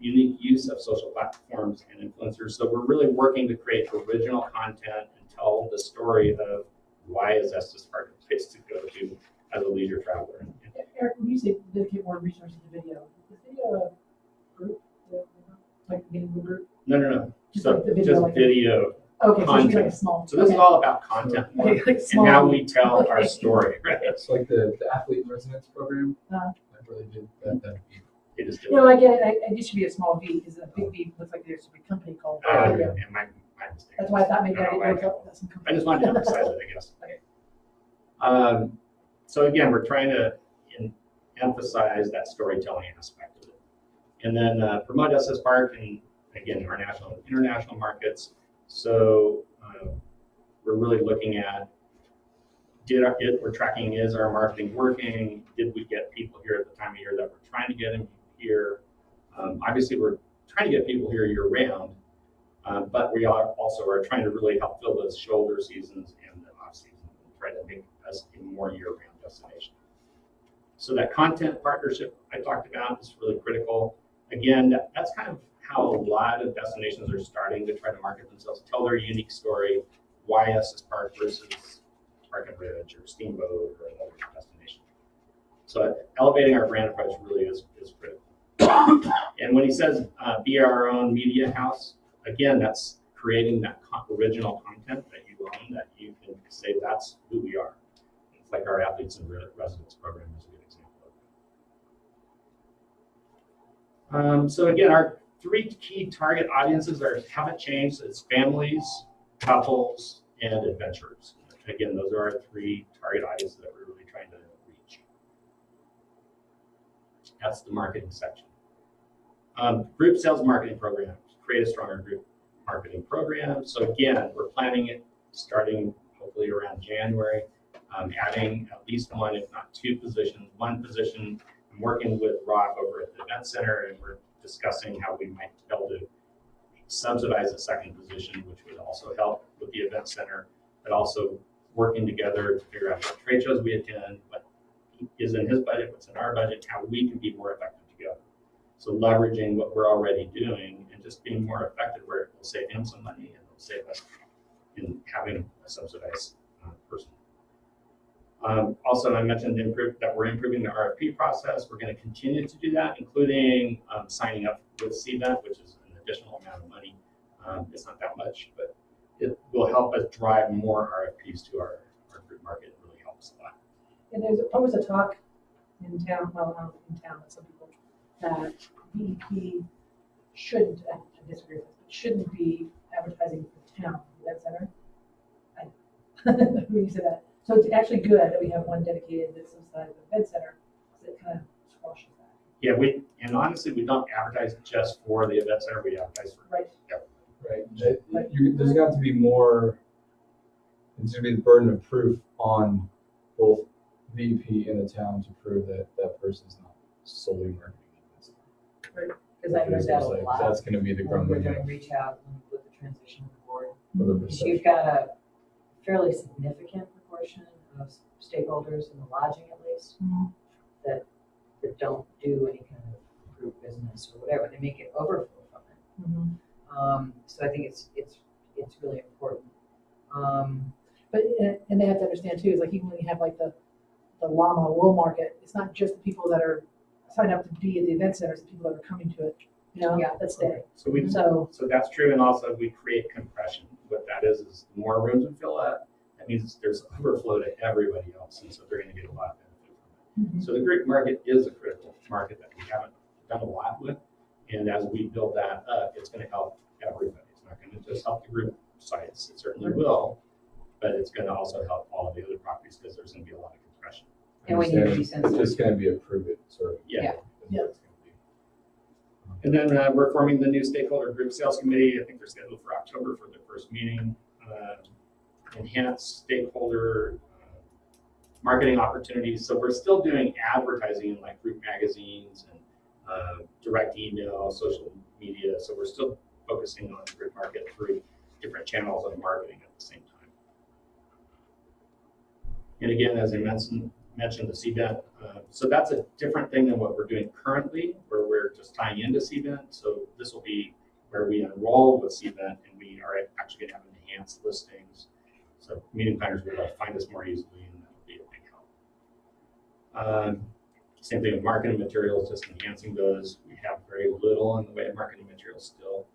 Unique use of social platforms and influencers. So we're really working to create original content and tell the story of why is Estes Park a place to go to as a leisure traveler. Eric, when you say dedicate more resources to video, is video a group? Like the video group? No. Just So like the video, just like video. Okay, so it should be like a content. small. So this is all about content more, Okay, like and small. how we tell our Okay. story, right? It's like the athlete in residence program. Uh-huh. I really did that. It is No, I get it. It should be a small V because a big V looks like there's a big company called. Video. and my mistake. That's why I thought maybe I No, didn't know that's some I company. just wanted to emphasize it, I guess. Okay. So again, we're trying to emphasize that storytelling aspect of it. And then promote Estes Park and again, our national and international markets. So we're really looking at, we're tracking, is our marketing working? Did we get people here at the time of year that we're trying to get them here? Obviously, we're trying to get people here year round, but we are trying to really help fill those shoulder seasons and the off season and try to make us a more year-round destination. So that content partnership I talked about is really critical. Again, that's kind of how a lot of destinations are starting to try to market themselves, tell their unique story, why Estes Park versus Park and Ridge or Steamboat or another destination. So elevating our brand approach really is critical. And when he says be our own media house, again, that's creating that original content that you own, that you can say that's who we are. It's like our athletes in residence program is a good example. So again, our 3 key target audiences haven't changed. It's families, couples, and adventurers. Again, those are our 3 target audiences that we're really trying to reach. That's the marketing section. Group sales marketing program, create a stronger group marketing program. So again, we're planning it starting hopefully around January, adding at least 1, if not 2 positions. 1 position, I'm working with Rob over at the event center, and we're discussing how we might be able to subsidize a 2nd position, which would also help with the event center, but also working together to figure out what trade shows we attend, what is in his budget, what's in our budget, how we can be more effective together. So leveraging what we're already doing and just being more effective where it will save him some money and it will save us in having a subsidized person. Also, I mentioned that we're improving the RFP process. We're going to continue to do that, including signing up with CVET, which is an additional amount of money. It's not that much, but it will help us drive more RFPs to our group market. It really helps a lot. And there's always a talk in town, well, not in town, but some people, that VEP shouldn't, I disagree with this, but shouldn't be advertising for town, the event center. When you say that. So it's actually good that we have one dedicated that's inside the event center, because it kind of squashes that. Yeah, and honestly, we don't advertise just for the event center. We advertise for Right. Yep. Right. There's got to be more. There's going to be the burden of proof on both VP and the town to prove that that person's not solely marketing. Because I heard that a lot. That's going to be the When we're grumbling. doing reach out with the transition board. of the Because perception. you've got a fairly significant proportion stakeholders in the lodging at least, Mhm. that don't do any kind of group business or whatever, they make it overflow from it. So I think it's really important. But, and they have to understand too, is like even when you have like the llama wool market, it's not just the people that are signed up to be at the event center, it's the people that are coming to it, Yeah. that stay. So so that's true, and also we create compression. What that is the more rooms we fill up, that means there's overflow to everybody else, and so they're gonna get a lot of benefit from it. Mhm. So the group market is a critical market that we haven't done a lot with, and as we build that up, it's gonna help everybody. It's not gonna just help the group sites, it certainly will, but it's gonna also help all of the other properties, because there's gonna be a lot of compression. And we need to be It's sensitive. just gonna be a prove it sort of. Yeah. is what it's gonna be. And then we're forming the new stakeholder group sales committee. I think they're scheduled for October for their first meeting. Enhanced stakeholder marketing opportunities. So we're still doing advertising in like group magazines and direct email, social media. So we're still focusing on the group market through different channels of marketing at the same time. And again, as I mentioned the CVent. So that's a different thing than what we're doing currently, where we're just tying into CVent. So this will be where we enroll with CVent, and we are actually going to have enhanced listings. So meeting planners will find us more easily, and that'll be a big help. Same thing with marketing materials, just enhancing those. We have very little in the way of marketing materials still.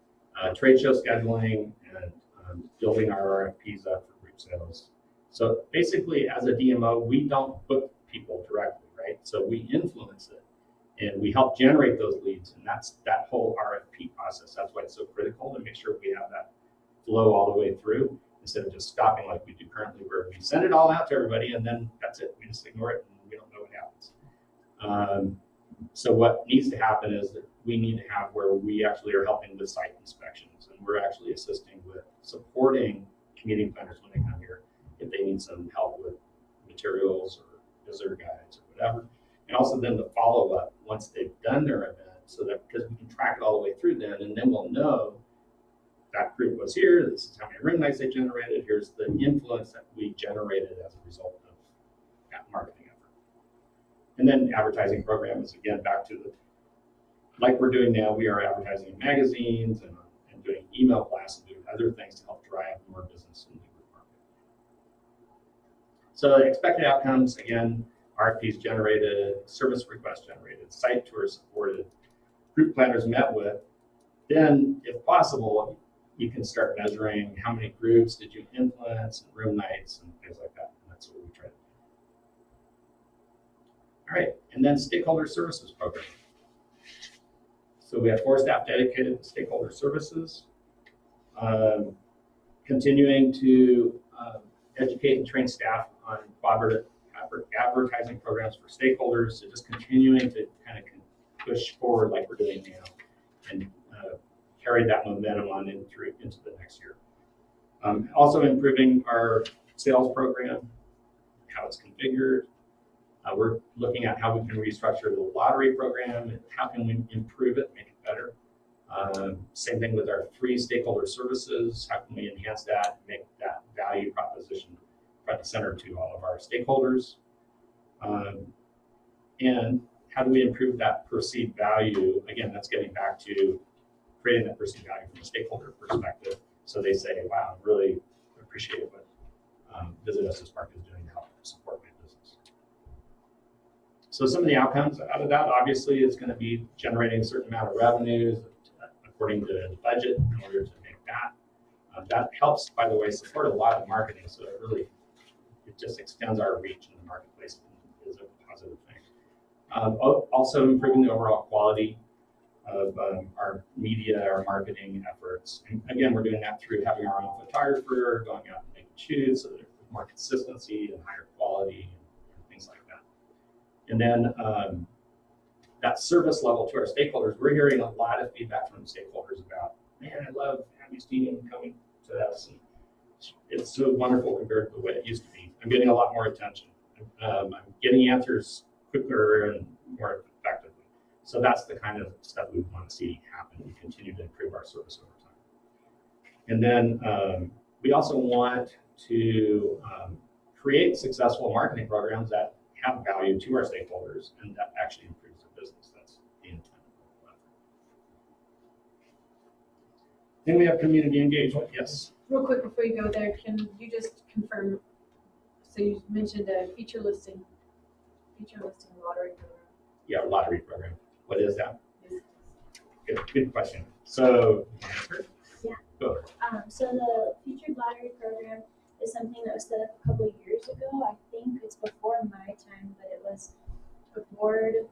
Trade show scheduling and building our RFPs up for group sales. So basically, as a DMO, we don't book people directly, right? So we influence it, and we help generate those leads, and that's that whole RFP process. That's why it's so critical to make sure we have that flow all the way through, instead of just stopping like we do currently, where we send it all out to everybody, and then that's it. We just ignore it, and we don't know what happens. So what needs to happen is that we need to have where we actually are helping with site inspections, and we're actually assisting with supporting community planners when they come here, if they need some help with materials or visitor guides or whatever. And also then the follow-up once they've done their event, so that because we can track it all the way through then, and then we'll know that group was here, this is how many room nights they generated, here's the influence that we generated as a result of that marketing effort. And then advertising program is again back to the, like we're doing now, we are advertising in magazines and doing email blasts and doing other things to help drive more business in the group market. So expected outcomes, again, RFPs generated, service requests generated, site tours supported, group planners met with. Then, if possible, you can start measuring how many groups did you influence, and room nights, and things like that. And that's what we try to do. All right, and then stakeholder services program. So we have 4 staff dedicated to stakeholder services. Continuing to educate and train staff on collaborative advertising programs for stakeholders. So just continuing to kind of push forward like we're doing now, and carry that momentum on into the next year. Also improving our sales program, how it's configured. We're looking at how we can restructure the lottery program and how can we improve it, make it better. Same thing with our free stakeholder services. How can we enhance that, make that value proposition front and center to all of our stakeholders? And how do we improve that perceived value? Again, that's getting back to creating that perceived value from a stakeholder perspective. So they say, wow, I really appreciate what Visit Estes Park is doing to help support my business. So some of the outcomes out of that, obviously, is going to be generating a certain amount of revenues according to the budget in order to make that. That helps, by the way, support a lot of marketing. So it just extends our reach in the marketplace and is a positive thing. Also improving the overall quality of our media, our marketing efforts. And again, we're doing that through having our own photographer, going out and making shoots, so there's more consistency and higher quality and things like that. And then that service level to our stakeholders, we're hearing a lot of feedback from stakeholders about, man, I love Abby's team coming to us. And it's so wonderful compared to the way it used to be. I'm getting a lot more attention. I'm getting answers quicker and more effectively. So that's the kind of stuff we want to see happen. We continue to improve our service over time. And then we also want to create successful marketing programs that have value to our stakeholders and that actually improves their business. That's the intent. Then we have community engagement. Yes. Real quick before you go there, can you just confirm, so you mentioned a feature listing lottery program. Yeah, lottery program. What is that? Good question. So, Yeah. Go. So the featured lottery program is something that was set up a couple of years ago. I think it's before my time, but it was a board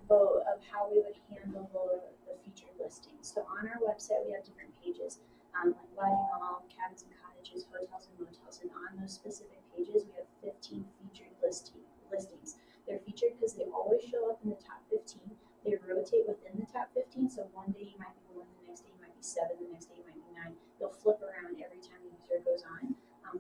vote of how we would handle the featured listings. So on our website, we have different pages, like lodging hall, cabins and cottages, hotels and motels, and on those specific pages, we have 15 featured listings. They're featured because they always show up in the top 15. They rotate within the top 15, so one day you might be 1, the next day you might be 7, the next day you might be 9. They'll flip around every time the user goes on.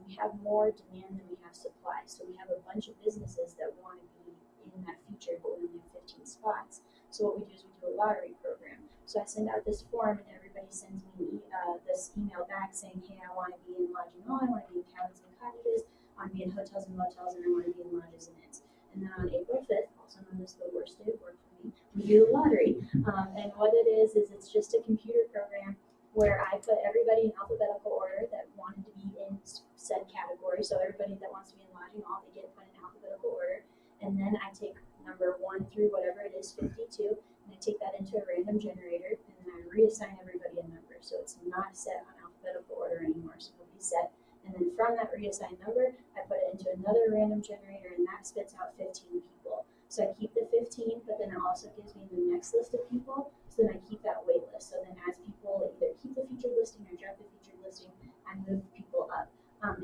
We have more demand than we have supply, so we have a bunch of businesses that want to be in that feature, but we only have 15 spots. So what we do is we do a lottery program. So I send out this form, and everybody sends me this email back saying, hey, I want to be in lodging hall, I want to be in cabins and cottages, I want to be in hotels and motels, and I want to be in lodges and inns. And then on April 5th, also known as the worst day of work for me, we do the lottery. And what it is it's just a computer program where I put everybody in alphabetical order that wanted to be in said category. So everybody that wants to be in lodging hall, they get put in alphabetical order. And then I take number 1 through whatever it is, 52, and I take that into a random generator, and then I reassign everybody a number. So it's not set on alphabetical order anymore, so it'll be set. And then from that reassigned number, I put it into another random generator, and that spits out 15 people. So I keep the 15, but then it also gives me the next list of people. So then I keep that wait list. So then as people either keep the featured listing or drop the featured listing, I move people up.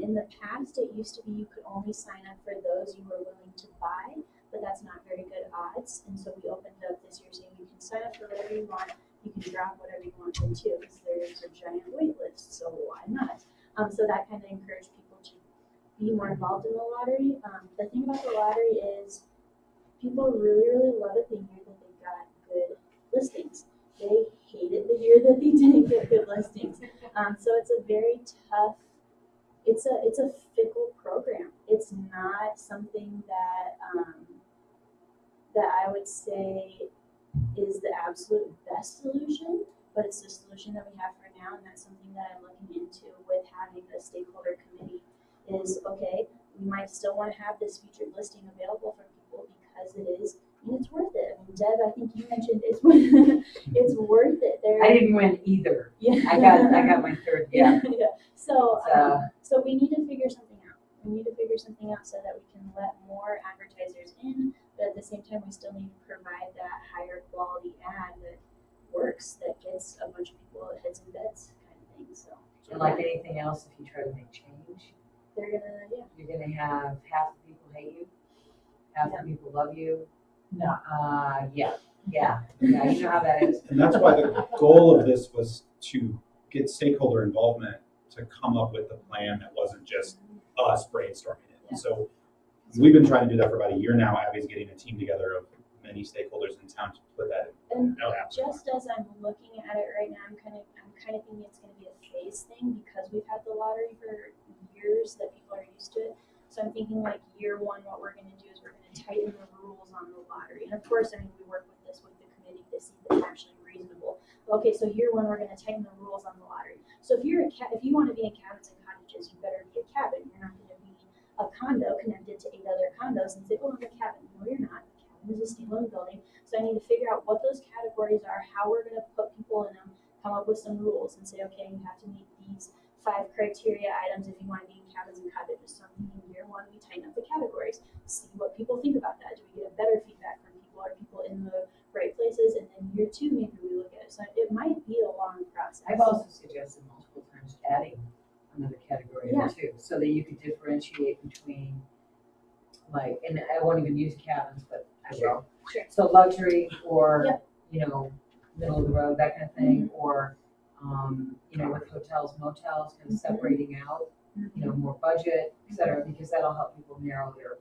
In the past, it used to be you could only sign up for those you were willing to buy, but that's not very good odds. And so we opened up this year saying you can sign up for whatever you want. You can drop whatever you want then too, because there's a giant wait list. So why not? So that kind of encouraged people to be more involved in the lottery. The thing about the lottery is people really, really love it the year that they got good listings. They hated the year that they didn't get good listings. So it's a very tough, it's a fickle program. It's not something that that I would say is the absolute best solution, but it's the solution that we have for now, and that's something that I'm looking into with having a stakeholder committee is, okay, we might still want to have this featured listing available for people because it is, and it's worth it. I mean, Deb, I think you mentioned it's it's worth it. I didn't win either. Yeah. I got my third. Yeah. Yeah. So, So- so we need to figure something out. We need to figure something out so that we can let more advertisers in, but at the same time, we still need to provide that higher quality ad that works, that gets a bunch of people heads and beds kind of thing. So And like anything else, if you try to make change, they're gonna, yeah. you're gonna have half the people hate you, half the people love you. No. Yeah. You know how that is. And that's why the goal of this was to get stakeholder involvement to come up with a plan that wasn't just us brainstorming it. And so we've been trying to do that for about a year now. Abby's getting a team together of many stakeholders in town to put that in. And No, absolutely. just as I'm looking at it right now, I'm kind of thinking it's going to be a phase thing because we've had the lottery for years that people are used to it. So I'm thinking like year 1, what we're going to do is we're going to tighten the rules on the lottery. And of course, I mean, we work with this with the committee to see if it's actually reasonable. Okay, so year 1, we're going to tighten the rules on the lottery. So if you want to be in cabins and cottages, you better be a cabin. You're not going to be a condo connected to 8 other condos and say, oh, I'm a cabin. No, you're not. A cabin is a standalone building. So I need to figure out what those categories are, how we're going to put people in them, come up with some rules and say, okay, you have to meet these 5 criteria items if you want to be in cabins and cottages. So I'm thinking year 1, we tighten up the categories, see what people think about that. Do we get a better feedback from people? Are people in the right places? And then year 2, maybe we look at it. So it might be a long process. I've also suggested multiple times adding another category or two, so that you could differentiate between, like, and I won't even use cabins, but I will. Sure. So luxury or, Yep. Middle of the road, that kind of thing, or, with hotels, motels, kind of separating out, more budget, et cetera, because that'll help people narrow their.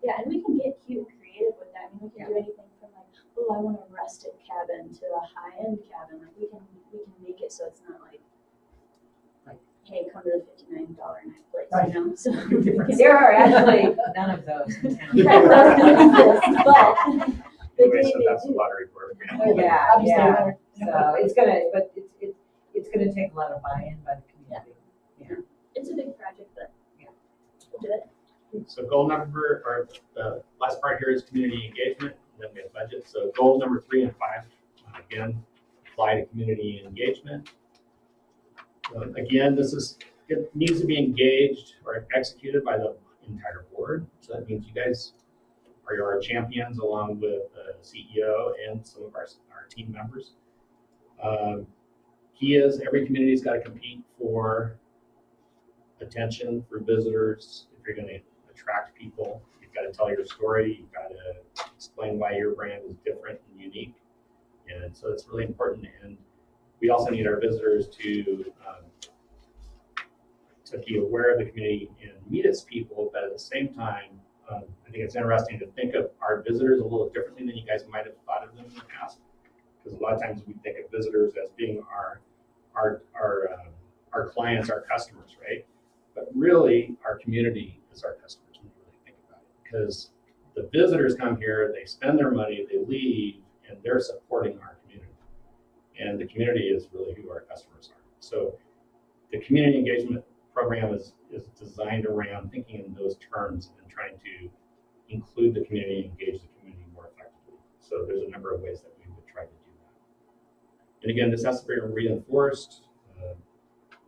Yeah, and we can get cute and creative with that. I mean, we can do anything from like, oh, I want a rustic cabin to a high-end cabin. Like we can make it so it's not like, hey, come to the $59 a night place. Right. you know, so. Big difference. There are actually none of those in town. But the Anyway, day so they that's the do. lottery board. Yeah, Obviously, yeah. they're- So it's gonna, but it's gonna take a lot of buy-in by the community. It's a big project, but Yeah. we'll do it. So goal number, or the last part here is community engagement, and then we have budget. So goal number 3 and 5, again, apply to community engagement. Again, it needs to be engaged or executed by the entire board. So that means you guys are our champions along with the CEO and some of our team members. Key is every community's got to compete for attention, for visitors. If you're going to attract people, you've got to tell your story. You've got to explain why your brand is different and unique. And so it's really important. And we also need our visitors to be aware of the community and meet its people, but at the same time, I think it's interesting to think of our visitors a little differently than you guys might have thought of them in the past. Because a lot of times we think of visitors as being our clients, our customers, right? But really, our community is our customers when you really think about it. Because the visitors come here, they spend their money, they leave, and they're supporting our community. And the community is really who our customers are. So the community engagement program is designed around thinking in those terms and trying to include the community, engage the community more effectively. So there's a number of ways that we would try to do that. And again, this has to be reinforced.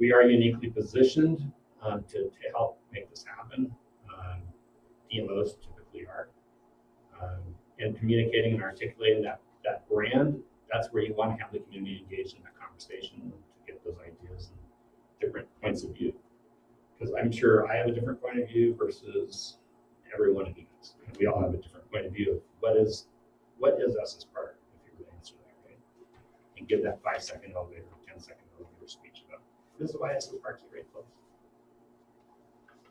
We are uniquely positioned to help make this happen. DMOs typically are. And communicating and articulating that brand, that's where you want to have the community engaged in that conversation to get those ideas and different points of view. Because I'm sure I have a different point of view versus every one of you guys. And we all have a different point of view of what is us as part, if you really answer that, right? And give that 5-second elevator, 10-second elevator speech about this is why Estes Park's a great place.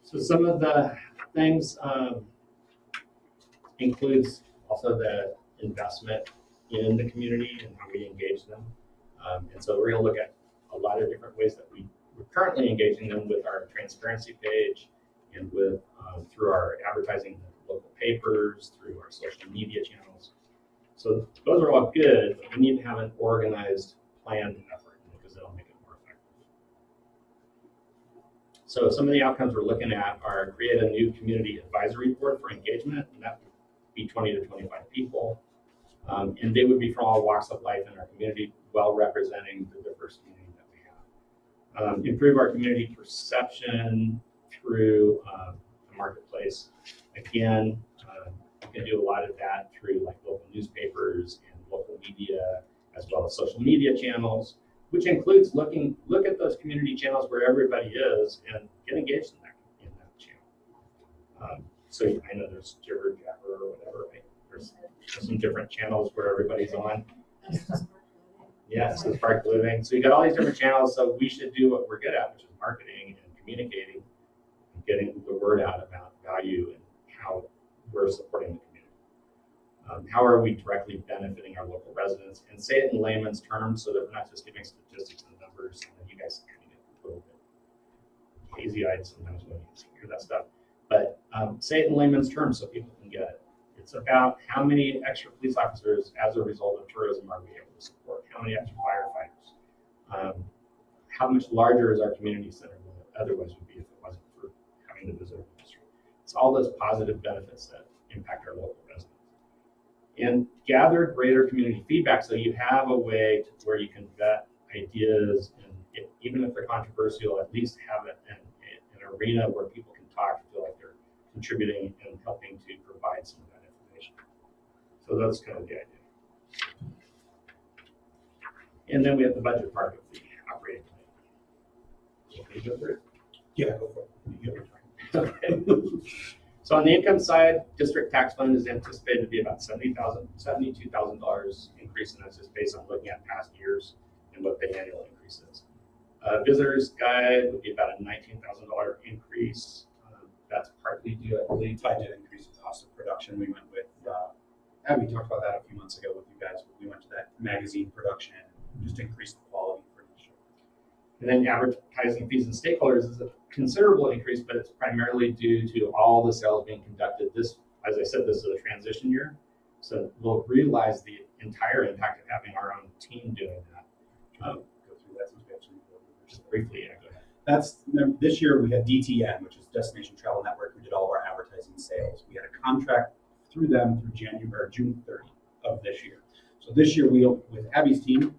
So some of the things includes also the investment in the community and how we engage them. And so we're going to look at a lot of different ways that we're currently engaging them with our transparency page and with through our advertising in the local papers, through our social media channels. So those are all good, but we need to have an organized, planned effort because it'll make it more effective. So some of the outcomes we're looking at are create a new community advisory board for engagement, and that would be 20 to 25 people. And they would be from all walks of life in our community, well representing the diverse community that we have. Improve our community perception through the marketplace. Again, you can do a lot of that through like local newspapers and local media, as well as social media channels, which includes look at those community channels where everybody is and get engaged in that channel. So I know there's Jibber Jabber or whatever, right? There's some different channels where everybody's on. Yeah, so Spark Living. So you got all these different channels. So we should do what we're good at, which is marketing and communicating and getting the word out about value and how we're supporting the community. How are we directly benefiting our local residents? And say it in layman's terms so that we're not just giving statistics and numbers and then you guys kind of get a little bit hazy-eyed sometimes when you hear that stuff. But say it in layman's terms so people can get it. It's about how many extra police officers as a result of tourism are we able to support? How many extra firefighters? How much larger is our community center than it otherwise would be if it wasn't for having the visitor industry? It's all those positive benefits that impact our local residents. And gather greater community feedback so you have a way where you can vet ideas and even if they're controversial, at least have it in an arena where people can talk and feel like they're contributing and helping to provide some of that information. So that's kind of the idea. And then we have the budget part of the operating plan. Can you go through it? Yeah, go for it. Okay. So on the income side, district tax fund is anticipated to be about $72,000 increase, and that's just based on looking at past years and what the annual increase is. Visitors guide would be about a $19,000 increase. That's partly due, I believe. I did increase the cost of production. We went with, and we talked about that a few months ago with you guys, but we went to that magazine production and just increased the quality for each show. And then advertising fees and stakeholders is considerable increase, but it's primarily due to all the sales being conducted. This, as I said, this is a transition year. So we'll realize the entire impact of having our own team doing that. Go through that since we actually Just briefly, yeah, go ahead. This year we had DTN, which is Destination Travel Network, who did all of our advertising sales. We had a contract through them through June 30th of this year. So this year with Abby's team,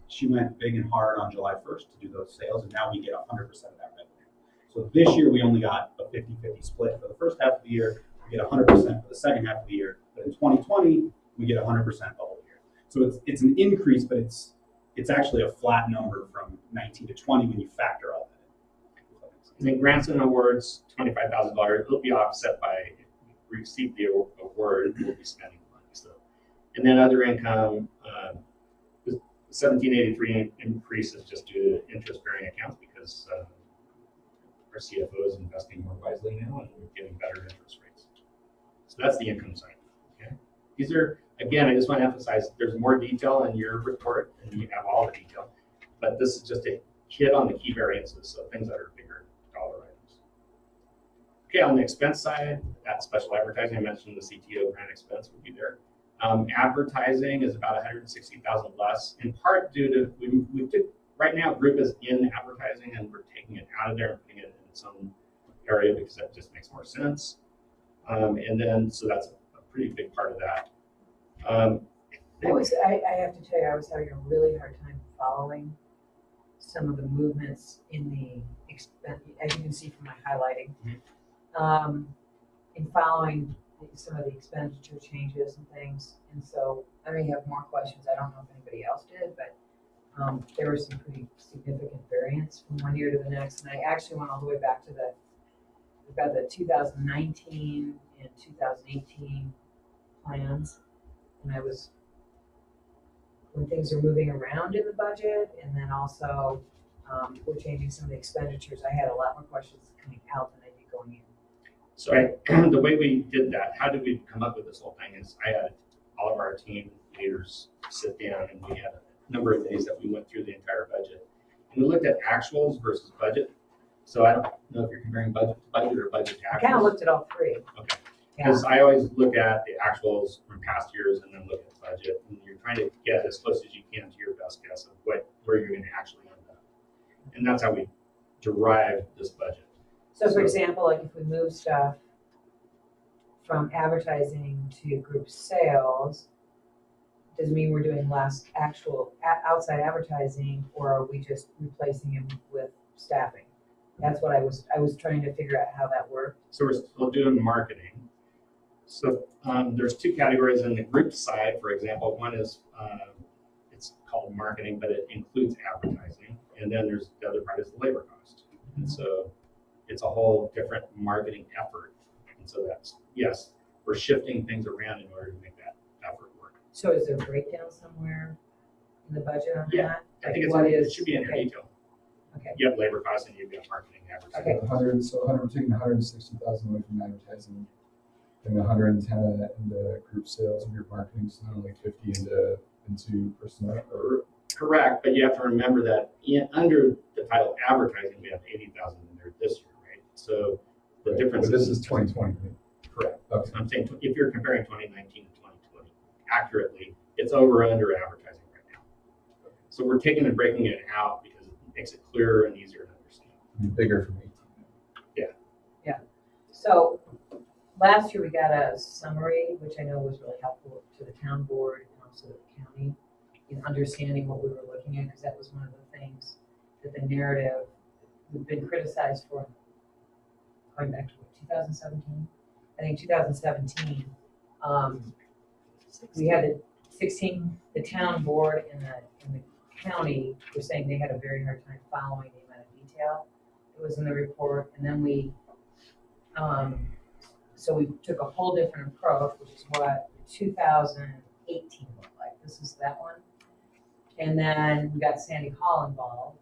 she went big and hard on July 1st to do those sales, and now we get 100% of that revenue. So this year we only got a 50-50 split for the first half of the year. We get 100% for the second half of the year. But in 2020, we get 100% the whole year. So it's an increase, but it's actually a flat number from 19 to 20 when you factor all that in. And then grants and awards, $25,000. It'll be offset by if we receive the award, we'll be spending money. So, and then other income, the 1783 increase is just due to interest-bearing accounts because our CFO is investing more wisely now and we're getting better interest rates. So that's the income side. Okay. These are, again, I just want to emphasize there's more detail in your report and you have all the detail, but this is just a hit on the key variances, so things that are bigger dollar items. Okay, on the expense side, that special advertising, I mentioned the CTO grant expense would be there. Advertising is about 160,000 less, in part due to we took right now group is in advertising and we're taking it out of there and putting it in its own area because that just makes more sense. And then so that's a pretty big part of that. I have to tell you, I was having a really hard time following some of the movements in the expense, as you can see from my highlighting. In following some of the expenditure changes and things. And so I may have more questions. I don't know if anybody else did, but there was some pretty significant variance from one year to the next. And I actually went all the way back to we've got the 2019 and 2018 plans. And when things are moving around in the budget, and then also we're changing some of the expenditures, I had a lot more questions coming out than I did going in. So the way we did that, how did we come up with this whole thing is I had all of our team leaders sit down and we had a number of days that we went through the entire budget. And we looked at actuals versus budget. So I don't know if you're comparing budget to budget or budget to actuals. I kind of looked at all three. Okay. Because I always look at the actuals from past years and then look at the budget. And you're trying to get as close as you can to your best guess of where you're going to actually end up. And that's how we derived this budget. So for example, like if we move stuff from advertising to group sales, does it mean we're doing less actual outside advertising, or are we just replacing it with staffing? That's what I was trying to figure out how that worked. So we're still doing marketing. So there's two categories in the group side, for example. One is it's called marketing, but it includes advertising. And then there's the other part is the labor cost. And so it's a whole different marketing effort. And so that's, yes, we're shifting things around in order to make that effort work. So is there a breakdown somewhere in the budget on Yeah, that? I think it should be in your detail. Okay. You have labor costs and you've got marketing and advertising. Okay. So we're taking 160,000 away from advertising, and 110 of that into group sales and your marketing, so only 50 into personnel. Correct, but you have to remember that under the title advertising, we have 80,000 in there this year, right? So the difference. But this is 2020. Right? Correct. Okay. I'm saying if you're comparing 2019 to 2020 accurately, it's over and under advertising right now. So we're taking and breaking it out because it makes it clearer and easier to understand. Bigger for me. Yeah. So last year we got a summary, which I know was really helpful to the town board and also the county in understanding what we were looking at, because that was one of the things that the narrative we've been criticized for going back to 2017. I think 2017, we had the town board and the county were saying they had a very hard time following the amount of detail that was in the report. And then we took a whole different approach, which is what 2018 looked like. This is that one. And then we got Sandy Hall involved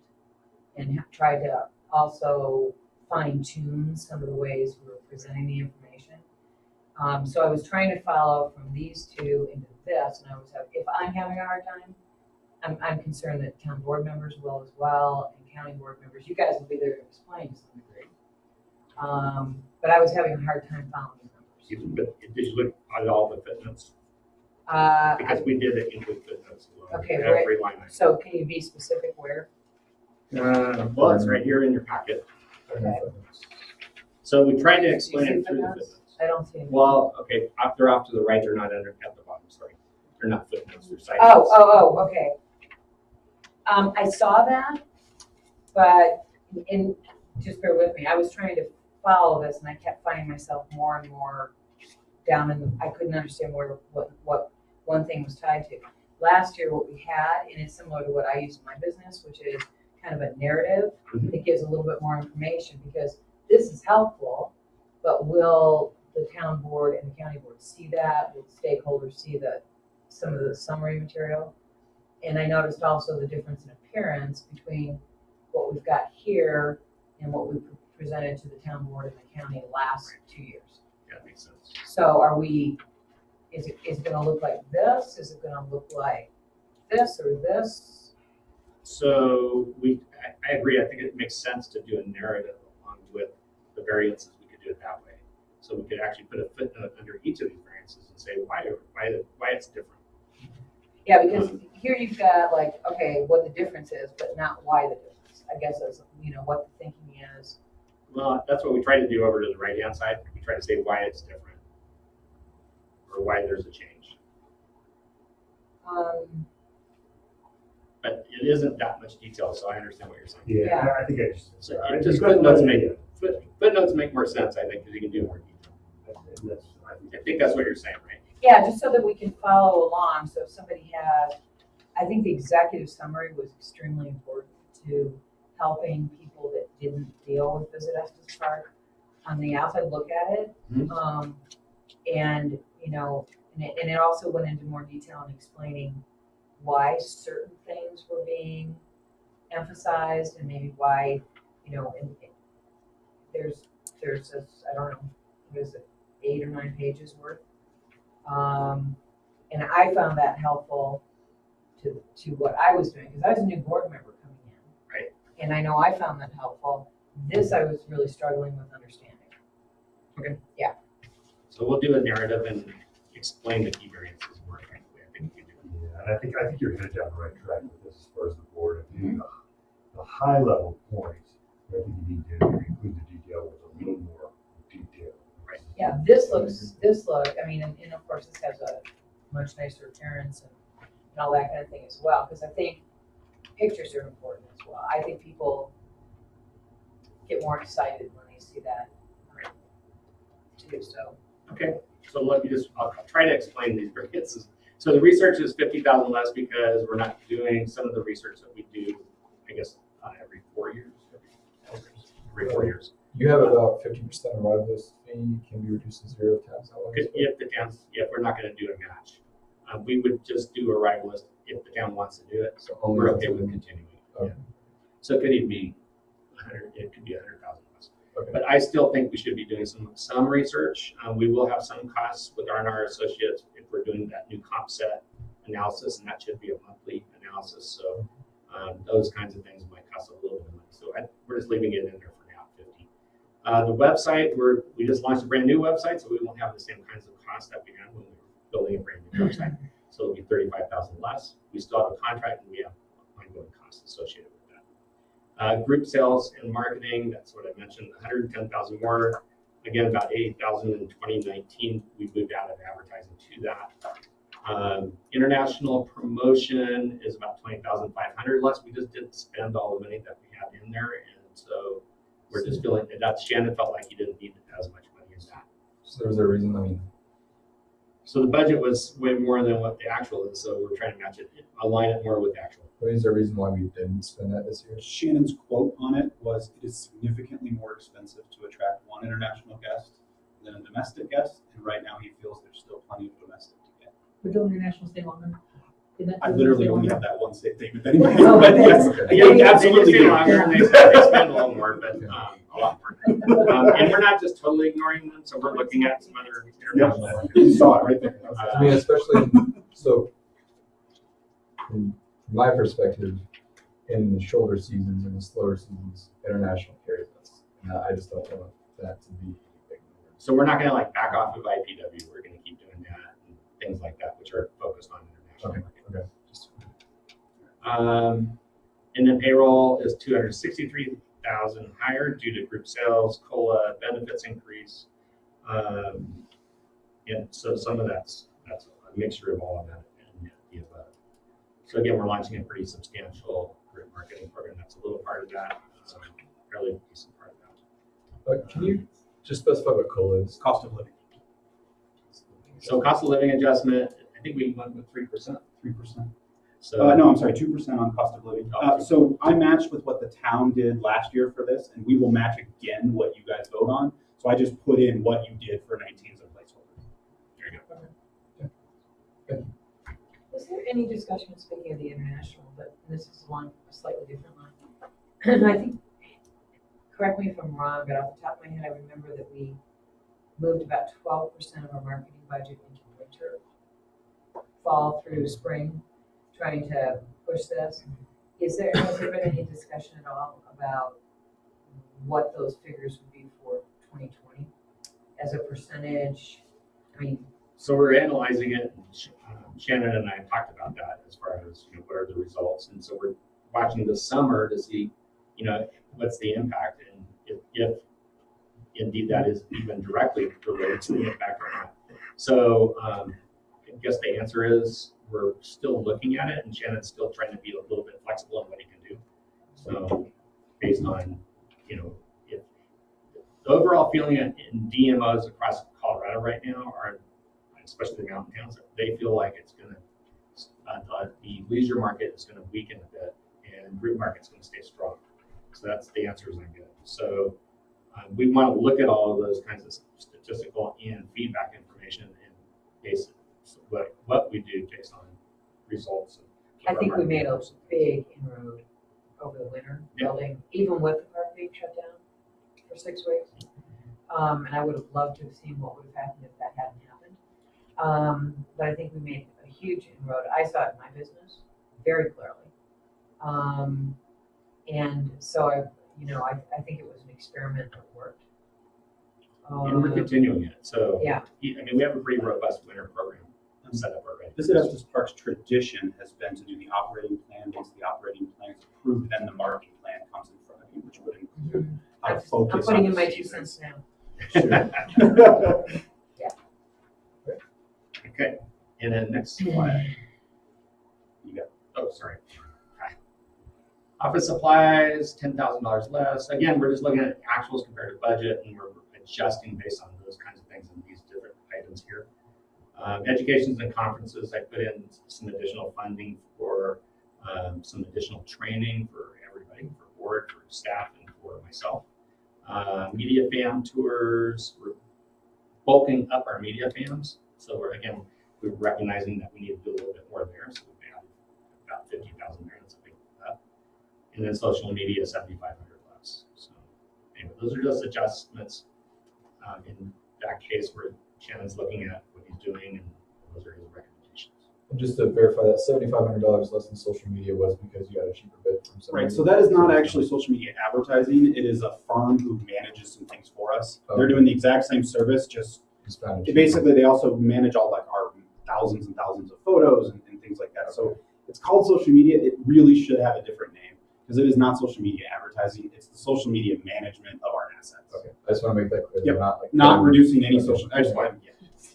and tried to also fine tune some of the ways we were presenting the information. So I was trying to follow from these two into this, and if I'm having a hard time, I'm concerned that town board members will as well, and county board members, you guys will be there to explain to some degree. But I was having a hard time following the numbers. Did you look at all the footnotes? Uh, Because we did it include footnotes as well. Okay, Every line item. so can you be specific where? Well, it's right here in your packet. Okay. So we tried to Do you explain see it through the footnotes? footnotes. I don't see any. Well, okay, they're off to the right, they're not at the bottom, sorry. They're not footnotes, they're side Oh, notes. okay. I saw that, but just bear with me, I was trying to follow this and I kept finding myself more and more down I couldn't understand what one thing was tied to. Last year, what we had, and it's similar to what I use in my business, which is kind of a narrative that gives a little bit more information, because this is helpful, but will the town board and the county board see that? Will stakeholders see some of the summary material? And I noticed also the difference in appearance between what we've got here and what we presented to the town board and the county last 2 years. Yeah, that makes sense. So is it gonna look like this? Is it gonna look like this or this? So I agree, I think it makes sense to do a narrative along with the variances, we could do it that way. So we could actually put a footnote under each of these variances and say why it's different. Yeah, because here you've got like, okay, what the difference is, but not why the difference. I guess that's, what the thinking is. Well, that's what we try to do over to the right-hand side. We try to say why it's different or why there's a change. But it isn't that much detail, so I understand what you're saying. Yeah. I think I just. So I just think footnotes make more sense, I think, because you can do more detail. I think that's what you're saying, right? Yeah, just so that we can follow along. So if somebody has, I think the executive summary was extremely important to helping people that didn't deal with Visit Estes Park on the outside look at it. Mhm. And it also went into more detail in explaining why certain things were being emphasized and maybe why, there's this, I don't know, was it 8 or 9 pages worth? And I found that helpful to what I was doing, because I was a new board member coming in. Right. And I know I found that helpful. This I was really struggling with understanding. Okay. Yeah. So we'll do a narrative and explain the key variances more frankly. I think we can do it. Yeah, and I think you're headed down the right track with this as far as the board. I think the high level points, I think you need to include the detail with a little more detail. Right. Yeah, I mean, and of course this has a much nicer appearance and all that kind of thing as well, because I think pictures are important as well. I think people get more excited when they see that too, so. Okay, so I'll try to explain these variances. So the research is 50,000 less because we're not doing some of the research that we do, I guess, every 4 years. Every 4 years. You have about 50% arrivalist fee can be reduced to 0 times how long? If we're not going to do a match, we would just do arrivalist if the town wants to do it. So only We're if okay it's- with continuing. Okay. Yeah. So it could even be 100. It could be 100,000 less. Okay. But I still think we should be doing some research. We will have some costs with R&R associates if we're doing that new comp set analysis, and that should be a monthly analysis. So those kinds of things might cost a little bit of money. So we're just leaving it in there for now, 50. The website, we just launched a brand new website, so we won't have the same kinds of costs that we had when we were building a brand new website. So it'll be 35,000 less. We still have a contract, and we have ongoing costs associated with that. Group sales and marketing, that's what I mentioned, 110,000 more. Again, about 80,000 in 2019. We moved out of advertising to that. International promotion is about 20,500 less. We just didn't spend all the money that we had in there, and so we're just feeling that Shannon felt like he didn't need as much money as that. So there's a reason, So the budget was way more than what the actual is, so we're trying to match it, align it more with the actual. what is there a reason why we didn't spend that this year? Shannon's quote on it was, "It is significantly more expensive to attract one international guest than a domestic guest, and right now he feels there's still plenty of domestic to get." We're doing international stay longer. I literally only have that one statement that he made, Oh, but okay. yes, Okay. yeah, They absolutely. stay do. longer and they spend a little more, but a lot more. And we're not just totally ignoring them, so we're looking at some other international. Yeah, you saw it right there. I mean, especially, so, in from my perspective, in the shoulder seasons and the slower seasons, international carries us. And I just don't want that to be ignored. So we're not gonna like back off of IPW, we're gonna keep doing that and things like that, which are focused on international Okay, market. okay. Just, And then payroll is 263,000 higher due to group sales, COLA, benefits increase. And so some of that's a mixture of all of that and the above. So again, we're launching a pretty substantial group marketing program. That's a little part of that, fairly decent part of that. can you just specify what COLA is? Cost of living, So cost of living adjustment, I think we went with 3%. 3%. So No, I'm sorry, 2% on cost of living. So I matched with what the town did last year for this, and we will match again what you guys vote on. So I just put in what you did for 19 as a placeholder. there you go. Was there any discussion, speaking of the international, but this is along a slightly different line? And I think, correct me if I'm wrong, but off the top of my head, I remember that we moved about 12% of our marketing budget into winter, fall through spring, trying to push this. Has there been any discussion at all about what those figures would be for 2020 as a percentage? I mean, So we're analyzing it. Shannon and I talked about that as far as what are the results, and so we're watching this summer to see what's the impact, and if indeed that is even directly related to the impact or not. So I guess the answer is we're still looking at it, and Shannon's still trying to be a little bit flexible in what he can do. So based on if the overall feeling in DMOs across Colorado right now are, especially the mountain towns, they feel like it's going to, the leisure market is going to weaken a bit and group market's going to stay strong. So that's the answers I get. So we want to look at all of those kinds of statistical and feedback information and base what we do based on results. I think we made a big inroad over the winter, building, even with the park being shut down for 6 weeks. And I would have loved to have seen what would have happened if that hadn't happened. But I think we made a huge inroad. I saw it in my business very clearly. And so I think it was an experiment that worked. And we're continuing it. So yeah, I mean, we have a pretty robust winter program set up already. This Estes Park's tradition has been to do the operating plan. Once the operating plan is approved, then the marketing plan comes in front of you, which would include how to focus I'm putting on in my the 2 seasons. cents now. Okay, and then next slide. You got, oh, sorry. Office supplies, $10,000 less. Again, we're just looking at actuals compared to budget, and we're adjusting based on those kinds of things in these different items here. Educations and conferences, I put in some additional funding for some additional training for everybody, for board, for staff, and for myself. Media fam tours, we're bulking up our media fams. So we're recognizing that we need to do a little bit more there. So we've added about 50,000 there. That's a big up. And then social media, 7,500 less. So anyway, those are just adjustments in that case where Shannon's looking at what he's doing, and those are his recommendations. And just to verify that $7,500 less than social media was because you got a cheaper bid from somebody. Right, so that is not actually social media advertising. It is a firm who manages some things for us. Okay. They're doing the exact same service, just basically they also manage all like our thousands and thousands of photos and things like that. So it's called social media. It really should have a different name because it is not social media advertising. It's the social media management of our assets. Okay, I just want to make that clear. Yep. Not like Not reducing any social. I just want.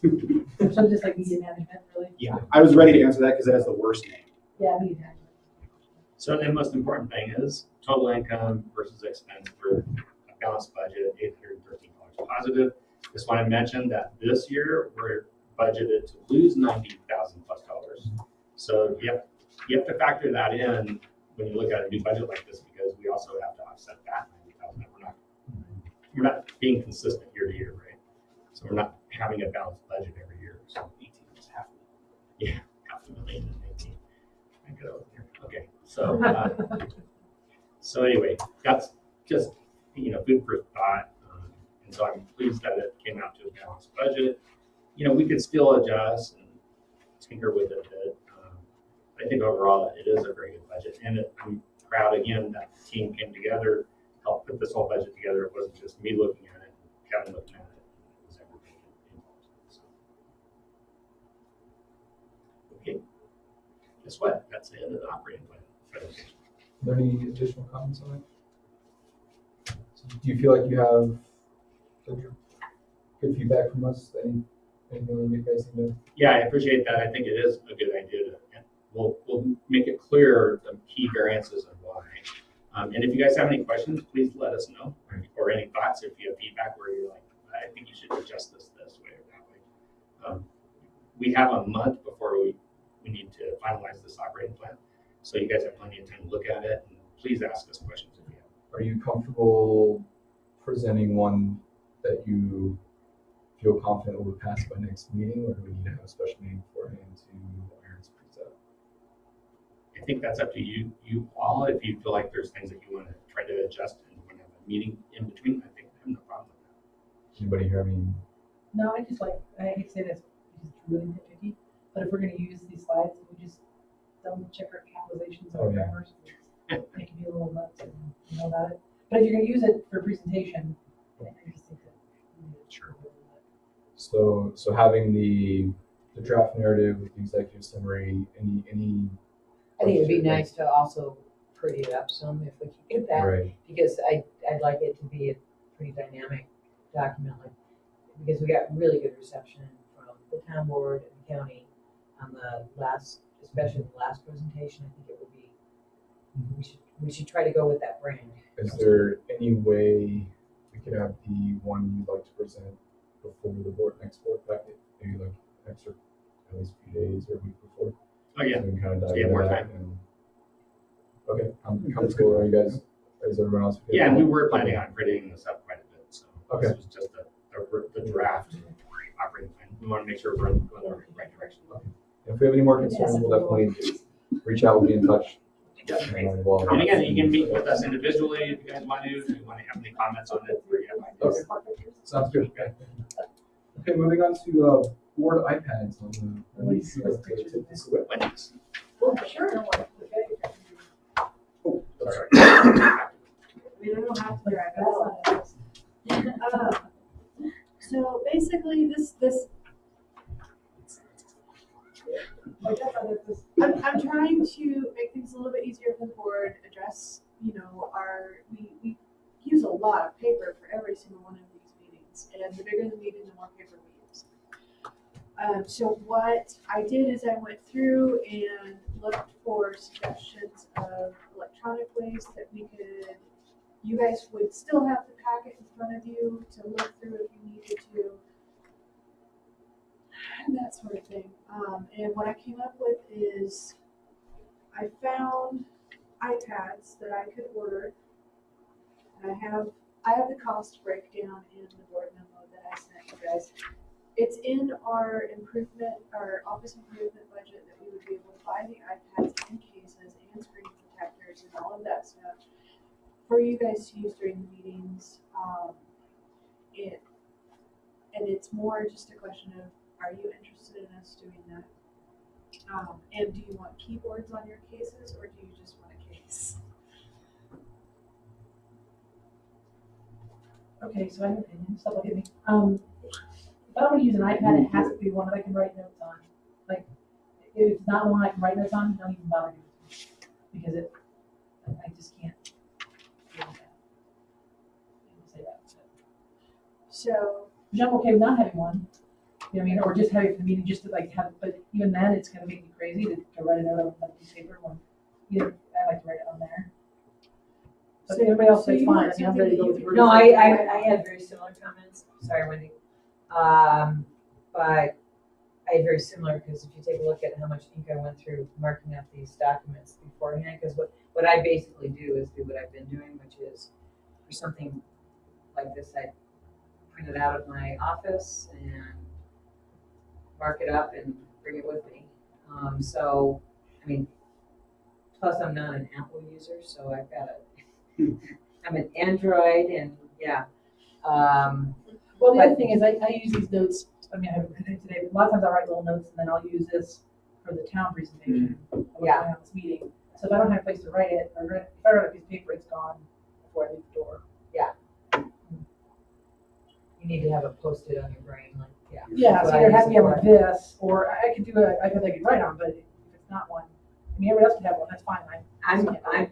So just like media management, really? Yeah, I was ready to answer that because it has the worst name. Yeah, media management. So the most important thing is total income versus expense for a balanced budget, $813 positive. Just want to mention that this year we're budgeted to lose $90,000 plus. So you have to factor that in when you look at a new budget like this, because we also have to offset that 90,000. We're not being consistent year to year, right? So we're not having a balanced budget every year. So 18 is half. yeah, $500,000 and 18. I get over here. Okay, so so anyway, that's just food for thought, and so I'm pleased that it came out to a balanced budget. We could still adjust and tinker with it a bit. I think overall it is a very good budget, and I'm proud again that the team came together, helped put this whole budget together. It wasn't just me looking at it, Kevin looking at it. It was everybody involved. So. Okay. Guess what? That's the end of the operating plan. Are there any additional comments on it? So do you feel like you have good feedback from us? Anything you guys need to? Yeah, I appreciate that. I think it is a good idea to, and we'll make it clear the key variances and why. And if you guys have any questions, please let us know, or any thoughts. If you have feedback where you're like, I think you should adjust this way or that way. We have a month before we need to finalize this operating plan, so you guys have plenty of time to look at it. And please ask us questions if you have. Are you comfortable presenting one that you feel confident will pass by next meeting, or do we need to have a special meeting beforehand to iron some things out? I think that's up to you all. If you feel like there's things that you want to try to adjust and you want to have a meeting in between, I think I have no problem with that. Anybody here? I mean, No, I hate to say this, because it's really nitpicky, but if we're gonna use these slides, we just double check our capitalizations Oh, or yeah. grammars. It can be a little nuts and you know about it. But if you're gonna use it for a presentation, I just think that. Sure. so having the draft narrative with the executive summary, any. I think it'd be nice to also pretty it up some if we could get that, Right. because I'd like it to be a pretty dynamic document, like, because we got really good reception from the town board and the county on the last, especially the last presentation. I think it would be, we should try to go with that brand. Is there any way we could have the one you'd like to present before the next board packet? Maybe like extra, at least a few days or a week before? Oh yeah. So we can kind of dive Yeah, into more that. time. And, okay, I'm comfortable. Are you guys? Is everyone else? Yeah, and we were planning on prettying this up quite a bit. So Okay. this was just the draft operating plan. We want to make sure we're going the right direction. If we have any more concerns, we'll definitely reach out. We'll be in touch. And we'll- And again, you can meet with us individually if you guys want to. If you want to have any comments on it, or you have ideas. Sounds good. Okay, moving on to board iPads on the release of the Wendy's. Well, sure. Oh, sorry. I mean, I don't have to drive it. So basically, this I'm trying to make things a little bit easier for the board, address, we use a lot of paper for every single one of these meetings, and the bigger the meeting, the more paper we use. So what I did is I went through and looked for suggestions of electronic ways that you guys would still have the packet in front of you to look through if you needed to, and that sort of thing. And what I came up with is I found iPads that I could order, and I have the cost breakdown in the board memo that I sent you guys. It's in our office improvement budget that we would be able to buy the iPads and cases and screen protectors and all of that stuff for you guys to use during the meetings. And it's more just a question of, are you interested in us doing that? And do you want keyboards on your cases, or do you just want a case? Okay, so I have an opinion, so look at me. If I want to use an iPad, it has to be one that I can write notes on. Like, if it's not one I can write notes on, don't even bother me. Because I just can't deal with that. I will say that. So, Which I'm okay with not having one. You know what I mean? Or just having it for the meeting, just to like have, but even then, it's gonna make me crazy to write a note on a piece of paper when, I like to write it on there. But everybody else says you fine, want I mean, I'm ready to go with something yours. No, I had very similar comments. Sorry, Wendy. But I had very similar, because if you take a look at how much ink I went through marking up these documents beforehand, because what I basically do is do what I've been doing, which is for something like this, I print it out of my office and mark it up and bring it with me. So, I mean, plus I'm not an Apple user, so I've got I'm an Android, and yeah. Well, the other thing is I use these notes, I mean, I have it today, but a lot of times I write little notes and then I'll use this for the town presentation. of what's Yeah. going on in this meeting. So if I don't have a place to write it, or if I write a piece of paper, it's gone before I leave the door. You need to have it posted on your brain, like, yeah. Yeah, That's so what I either have use to it be able for. to this, or I could do a iPad I could write on, but if it's not one, I mean, everybody else can have one, that's fine. I'm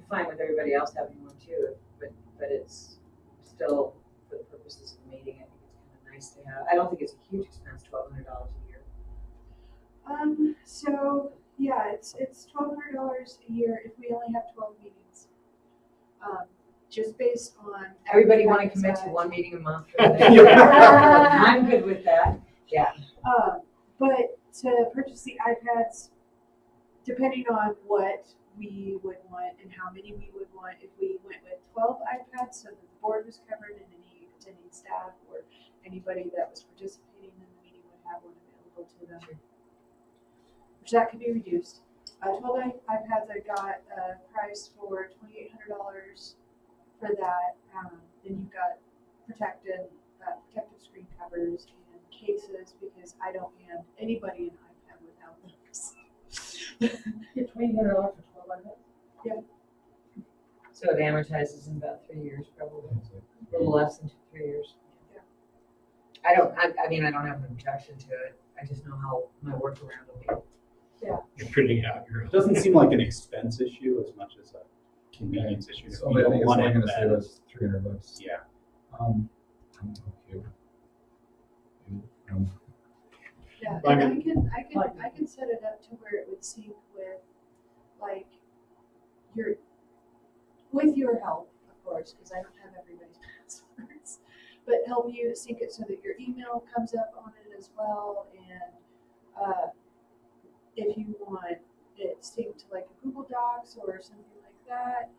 fine with everybody else having one too, but it's still, for the purposes of the meeting, I think it's kind of nice to have. I don't think it's a huge expense, $1,200 a year. So, yeah, it's $1,200 a year if we only have 12 meetings. Just based on. Everybody want to advertising commit to size. one meeting a month? For the next- I'm good with that, yeah. But to purchase the iPads, depending on what we would want and how many we would want, if we went with 12 iPads, so that the board was covered and any attending staff or anybody that was participating in the meeting would have one available to them. Which that could be reduced. 12 iPads, I got a price for $2,800 for that. Then you've got protective screen covers and cases, because I don't hand anybody an iPad without those. Get $2,800 for 12 iPads. So it amortizes in about 3 years, probably, a little less than 3 years. Yeah. I mean, I don't have an objection to it, I just know how my workaround will be. You're printing out your. It doesn't seem like an expense issue as much as a convenience issue. If So you I don't think it's want only it, gonna save then- us $300. Yeah. I'm okay with it. Yeah, I and I can set it up to where it would sync with, like, with your help, of course, because I don't have everybody's passwords, but help you sync it so that your email comes up on it as well, and if you want it synced to like a Google Docs or something like that,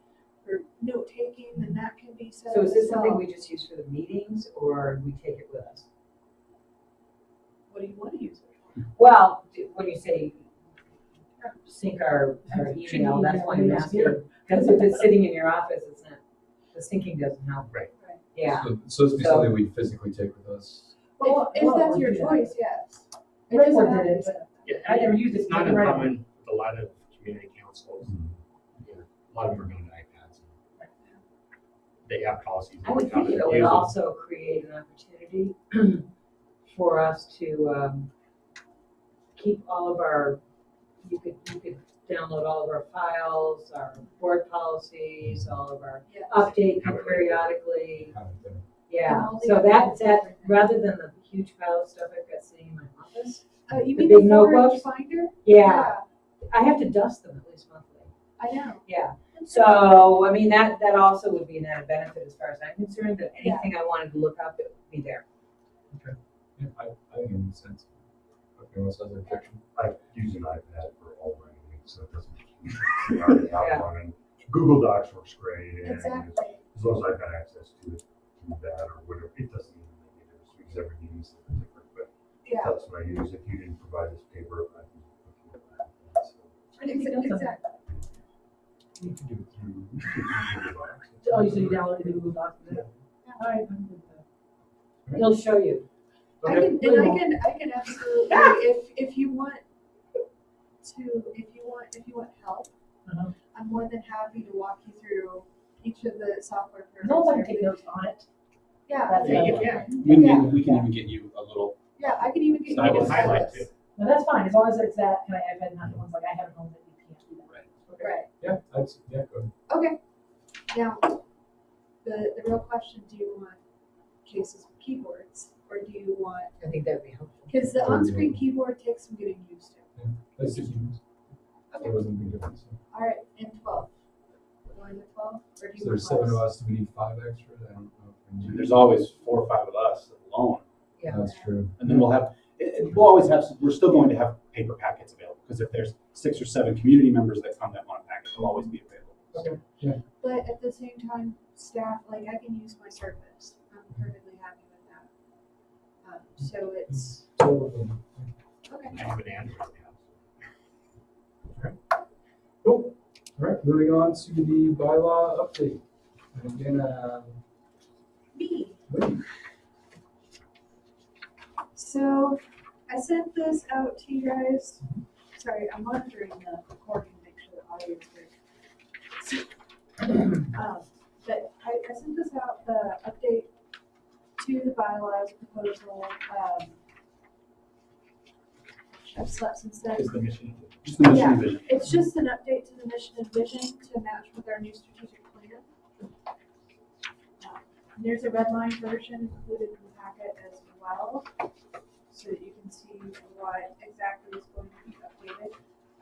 for note taking, then that can be set So up is this as something well. we just use for the meetings, or we take it with us? What do you want to use it for? Well, when you say sync our email, that's why I'm email asking, here. because if it's sitting in your office, it's not, the syncing doesn't help. Right. Yeah, So this would be So- something we physically take with us. Well, If that's your choice, yes. It Ray doesn't Ward have did to it, be set but up. Yeah, I never used it. It's not You can write it. uncommon with a lot of community councils. You know, a lot of them are going to iPads. They have policies. I would think it would Use them. also create an opportunity for us to keep all of our, you could download all of our files, our board policies, all of our Yes. update them periodically. Have it there. Yeah, And all the so updates, that, everything. rather than the huge pile of stuff I've got sitting in my office, You The mean big the 4-inch notebooks? binder? yeah, I have to dust them at least monthly. I know. Yeah, so, I mean, that also would be an added benefit as far as I'm concerned, that Yeah. anything I wanted to look up, it would be there. Yeah, I think it makes sense. If anyone else has an objection. I use an iPad for all my meetings, so it doesn't make any difference. I already have Yeah. one, and Google Docs works great, and Exactly. as long as I've got access to it, to that or whatever, it doesn't even make a difference because every meeting's a little different, but Yeah. that's what I use. If you didn't provide this paper, I can look at that. So Exactly. you can do it through Google Docs. Oh, you said you downloaded the Google Docs? Yeah. All right, I'm good with that. He'll show you. I Okay. can absolutely, if you want help, Uh-huh. I'm more than happy to walk you through each of the software As long as I can programs. take notes on it. Yeah, That's Yeah, it. you can. We can even get you a little. yeah, I can even get I you can a highlight stylus. too. No, that's fine, as long as it's that, can I iPad, not the ones like I have at home that you can't do that. Right. Yeah, go ahead. Okay. Now, the real question: do you want cases with keyboards, or do you want? I think that'd be helpful. Because the on-screen keyboard takes some getting used to. That's just use. Okay. There wasn't a big difference. All right, and 12. We're going to 12, or do you So there's want 7 of less? us, do we need 5 extra? I don't know. if we need- There's always 4 or 5 of us alone, Yeah. That's true. and then we'll always have. We're still going to have paper packets available because if there's 6 or 7 community members that come that want a packet, they'll always be available. But at the same time, staff, like I can use my Surface. I'm perfectly happy with that. So it's, Totally. okay. I have an Android now. Cool. All right, moving on to the bylaw update. And again, Me. Wendy. So I sent this out to you guys Sorry, I'm monitoring the recording to make sure the audio is good. But I sent this out, the update to the bylaws proposal. I've slept since then. Is the mission. Just the mission Yeah. and vision. It's just an update to the mission and vision to match with our new strategic plan. There's a red line version included in the packet as well, so that you can see what exactly is going to be updated.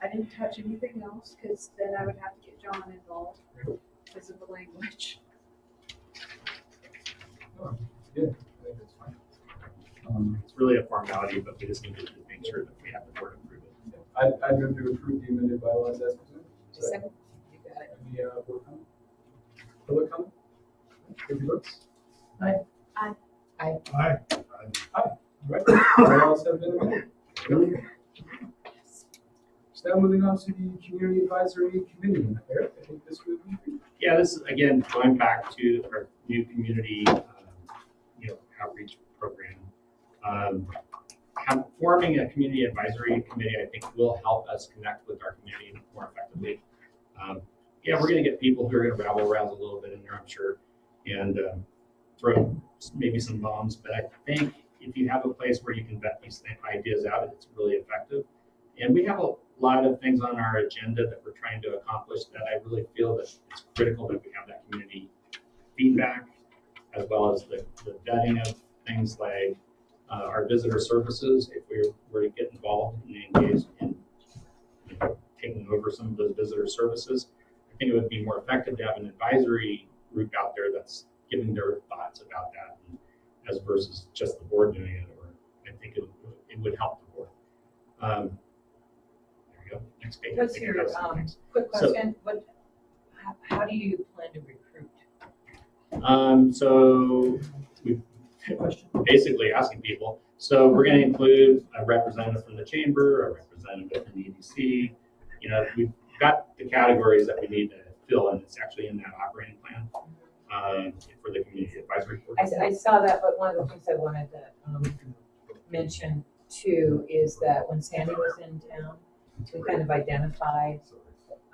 I didn't touch anything else, because then I would have to get John involved because of the language. Oh, good. I think that's fine. It's really a formality, but we just need to make sure that we have the board approve it. I'd move to approve the amended bylaws as presented. Second, you got it. Any board comment? Public comment? Take your votes. Aye. Aye. Aye. All right, bylaws have been amended. So now moving on to the community advisory committee. Eric, I think this would be for you. Yeah, this is again going back to our new community, outreach program. Forming a community advisory committee, I think, will help us connect with our community more effectively. We're going to get people who are going to rabble rouse a little bit in there, I'm sure, and throw maybe some bombs. But I think if you have a place where you can vet these ideas out, it's really effective. And we have a lot of things on our agenda that we're trying to accomplish that I really feel that it's critical that we have that community feedback, as well as the vetting of things like our visitor services. If we were to get involved and engaged in taking over some of those visitor services, I think it would be more effective to have an advisory group out there that's giving their thoughts about that, and, as versus just the board doing it. Or I think it would help the board. There you go. Next page. I What's think your, that's the next. quick So- question, how do you plan to recruit? So we basically asking people. So we're going to include a representative from the chamber, a representative from the EDC. We've got the categories that we need to fill, and it's actually in that operating plan for the community advisory board. I saw that, but one of the things I wanted to mention too is that when Sandy was in town, we kind of identified,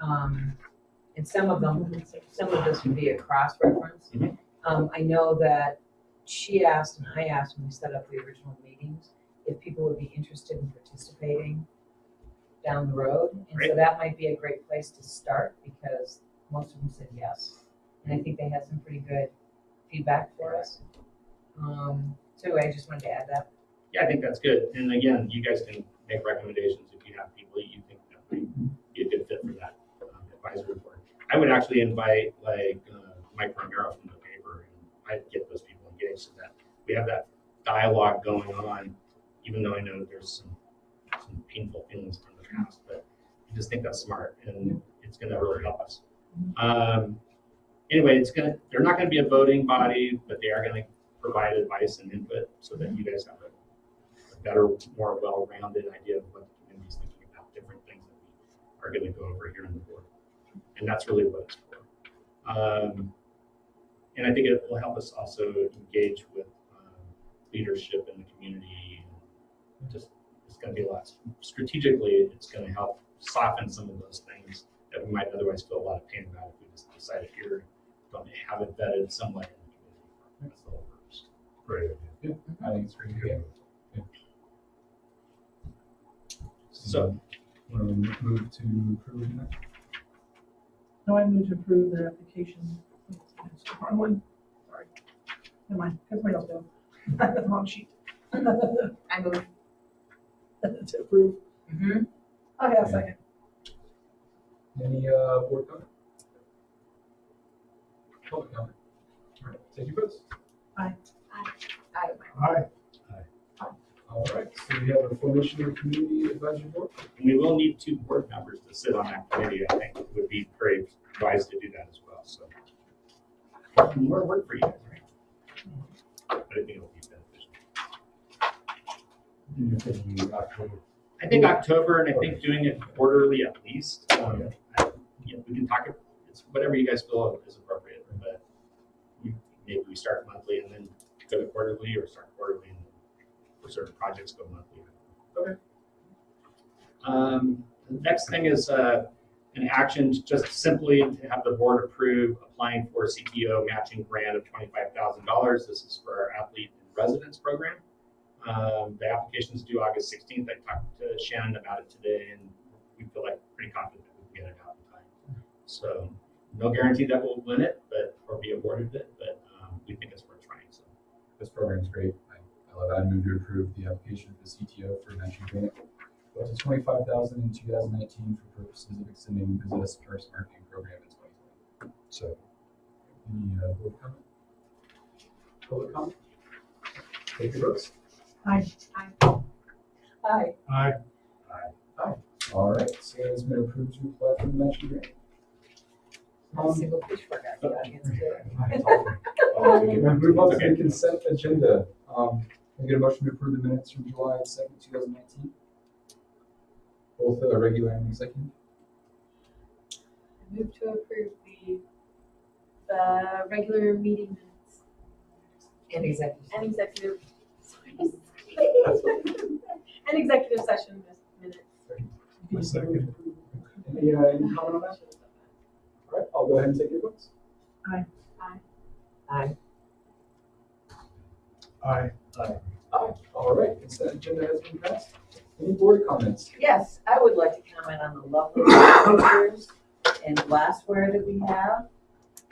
and some of this would be a cross-reference. Mhm. I know that she asked and I asked when we set up the original meetings if people would be interested in participating down the road. And so Great. that might be a great place to start because most of them said yes. And I think they had some pretty good feedback for us. So I just wanted to add that. Yeah, I think that's good. And again, you guys can make recommendations if you have people that you think that might be a good fit for that advisory board. I would actually invite Mike Romero from the paper, and I'd get those people engaged so that we have that dialogue going on, even though I know there's some painful feelings from the past, but I just think that's smart and it's going to really help us. Anyway, they're not going to be a voting body, but they are going to provide advice and input so that you guys have a better, more well-rounded idea of what the community is thinking about different things that we are going to go over here in the board. And that's really what it's for. And I think it will help us also engage with leadership in the community. And just it's going to be a lot strategically. It's going to help soften some of those things that we might otherwise feel a lot of pain about if we just decided here don't have it vetted somewhere in the community. That's the whole purpose. Great. Yeah, I think it's pretty good. Yeah. So Want to move to approving that? No, I move to approve the application. It's the wrong one. Sorry. Never mind. Somebody else go. That's the wrong sheet. I move. To approve. Mm-hmm. Okay, I'll second. Any board comment? Public comment? All right, take your votes. Aye. All right, so we have a formation of community advisory board. and we will need 2 board members to sit on that committee. I think it would be very wise to do that as well. So more work for you guys, right? But I think it'll be beneficial. You're thinking October. I think October, and I think doing it quarterly at least. We can talk. It's whatever you guys feel is appropriate, but maybe we start monthly and then go to quarterly, or start quarterly and then for certain projects go monthly. Okay. The next thing is an action just simply to have the board approve applying for a CTO matching grant of $25,000. This is for our athlete in residence program. The application is due August 16th. I talked to Shannon about it today, and we feel like pretty confident that we can get it out in time. So no guarantee that we'll win it, or be awarded it, but we think it's worth trying. So This program is great. I love it. I move to approve the application for the CTO for matching grant. Up to $25,000 in 2019 for purposes of extending business first marketing program in 2020. So, any board comment? Public comment? Take your votes. Aye. Hi. Aye. All right, so it's been approved to apply for the matching grant. A single fish for the audience too. Move on to the consent agenda. Can I get a motion to approve the minutes from July 2nd, 2019? Both regular and executive. Move to approve the regular meeting minutes And executive. and executive, and executive session minutes. You can just vote to approve. Any comment on that? All right, I'll go ahead and take your votes. Aye. Aye. Aye. All right, consent agenda has been passed. Any board comments? Yes, I would like to comment on the lovely pictures and glassware that we have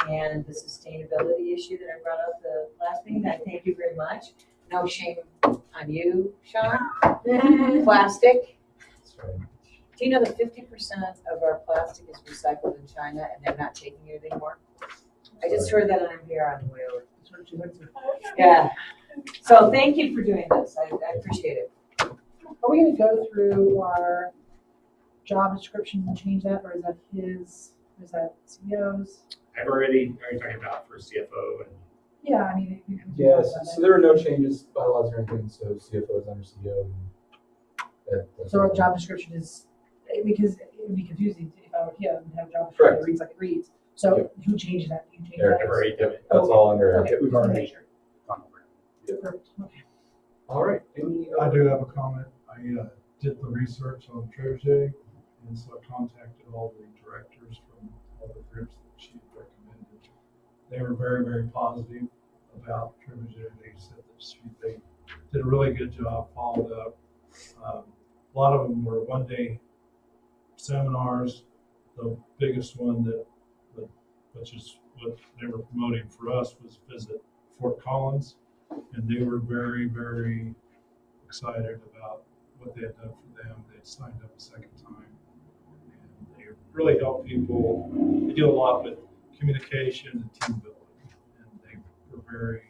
and the sustainability issue that I brought up the last meeting. I thank you very much. No shame on you, Sean. Plastic. Sorry. Do you know that 50% of our plastic is recycled in China and they're not taking it anymore? I just heard that on NPR on the way over. Yeah. So thank you for doing this. I appreciate it. Are we gonna go through our job descriptions and change that, or is that is that CEO's? I've already talking about for CFO and Yeah, I mean. we can do Yes, that. so there are no changes, bylaws or anything, so CFO is under CEO. That's So our all. job description is, because it would be confusing if I were here and have a job description Correct. that reads like it reads. So who changes that? You change Eric, that? I've already done it. That's all under. Okay, We've just wanna already make sure. gone over it. Perfect, okay. All right, any? I do have a comment. I did the research on Trebuchet, and so I contacted all the directors from all the groups that she recommended. They were very, very positive about Trebuchet. They said that they did a really good job, followed up. A lot of them were one-day seminars. The biggest one which is what they were promoting for us, was visit Fort Collins, and they were very, very excited about what they had done for them. They had signed up a second time, and they really help people. They do a lot with communication and team building, and they were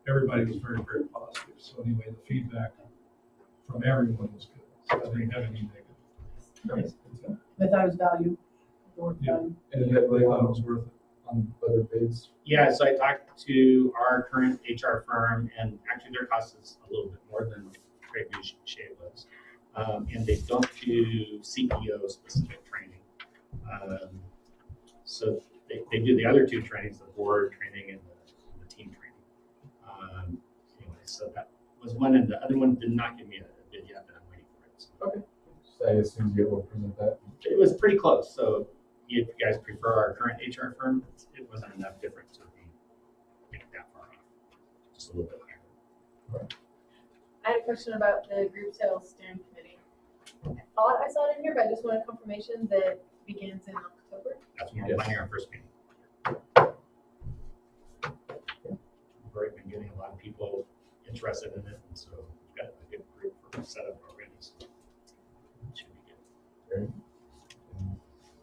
everybody was very, very positive. So anyway, the feedback from everyone was good. So I didn't have any negative. Nice. I thought it was value. Or Yeah. value. And They thought it was worth it. on other bids. Yeah, so I talked to our current HR firm, and actually their cost is a little bit more than Trebuchet was. And they don't do CEO specific training. So they do the other two trainings, the board training and the team training. Anyway, so that was one, and the other one did not give me a bid yet, but I'm waiting for it. So Okay. So as soon as you get one, present that. it was pretty close, so if you guys prefer our current HR firm, it wasn't enough difference to be that far off, just a little bit higher. I had a question about the group sales steering committee. I thought I saw it in here, but I just wanted confirmation that it begins in October. That's when we're Yes. planning our first meeting. We've already been getting a lot of people interested in it, and so we've got a good group set up already, so it should be good.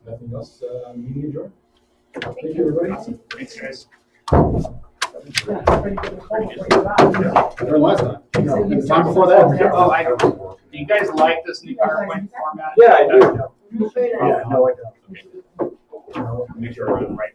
Nothing else, meeting adjourned. Thank Thank you, everybody. Awesome, thanks, guys. Yeah, pretty good. Before you go out. During last time. So you Time before that. Oh, do you guys like this new PowerPoint format? Yeah, I do. Sure it is. Yeah, no, I don't. Okay. Make sure we're on the right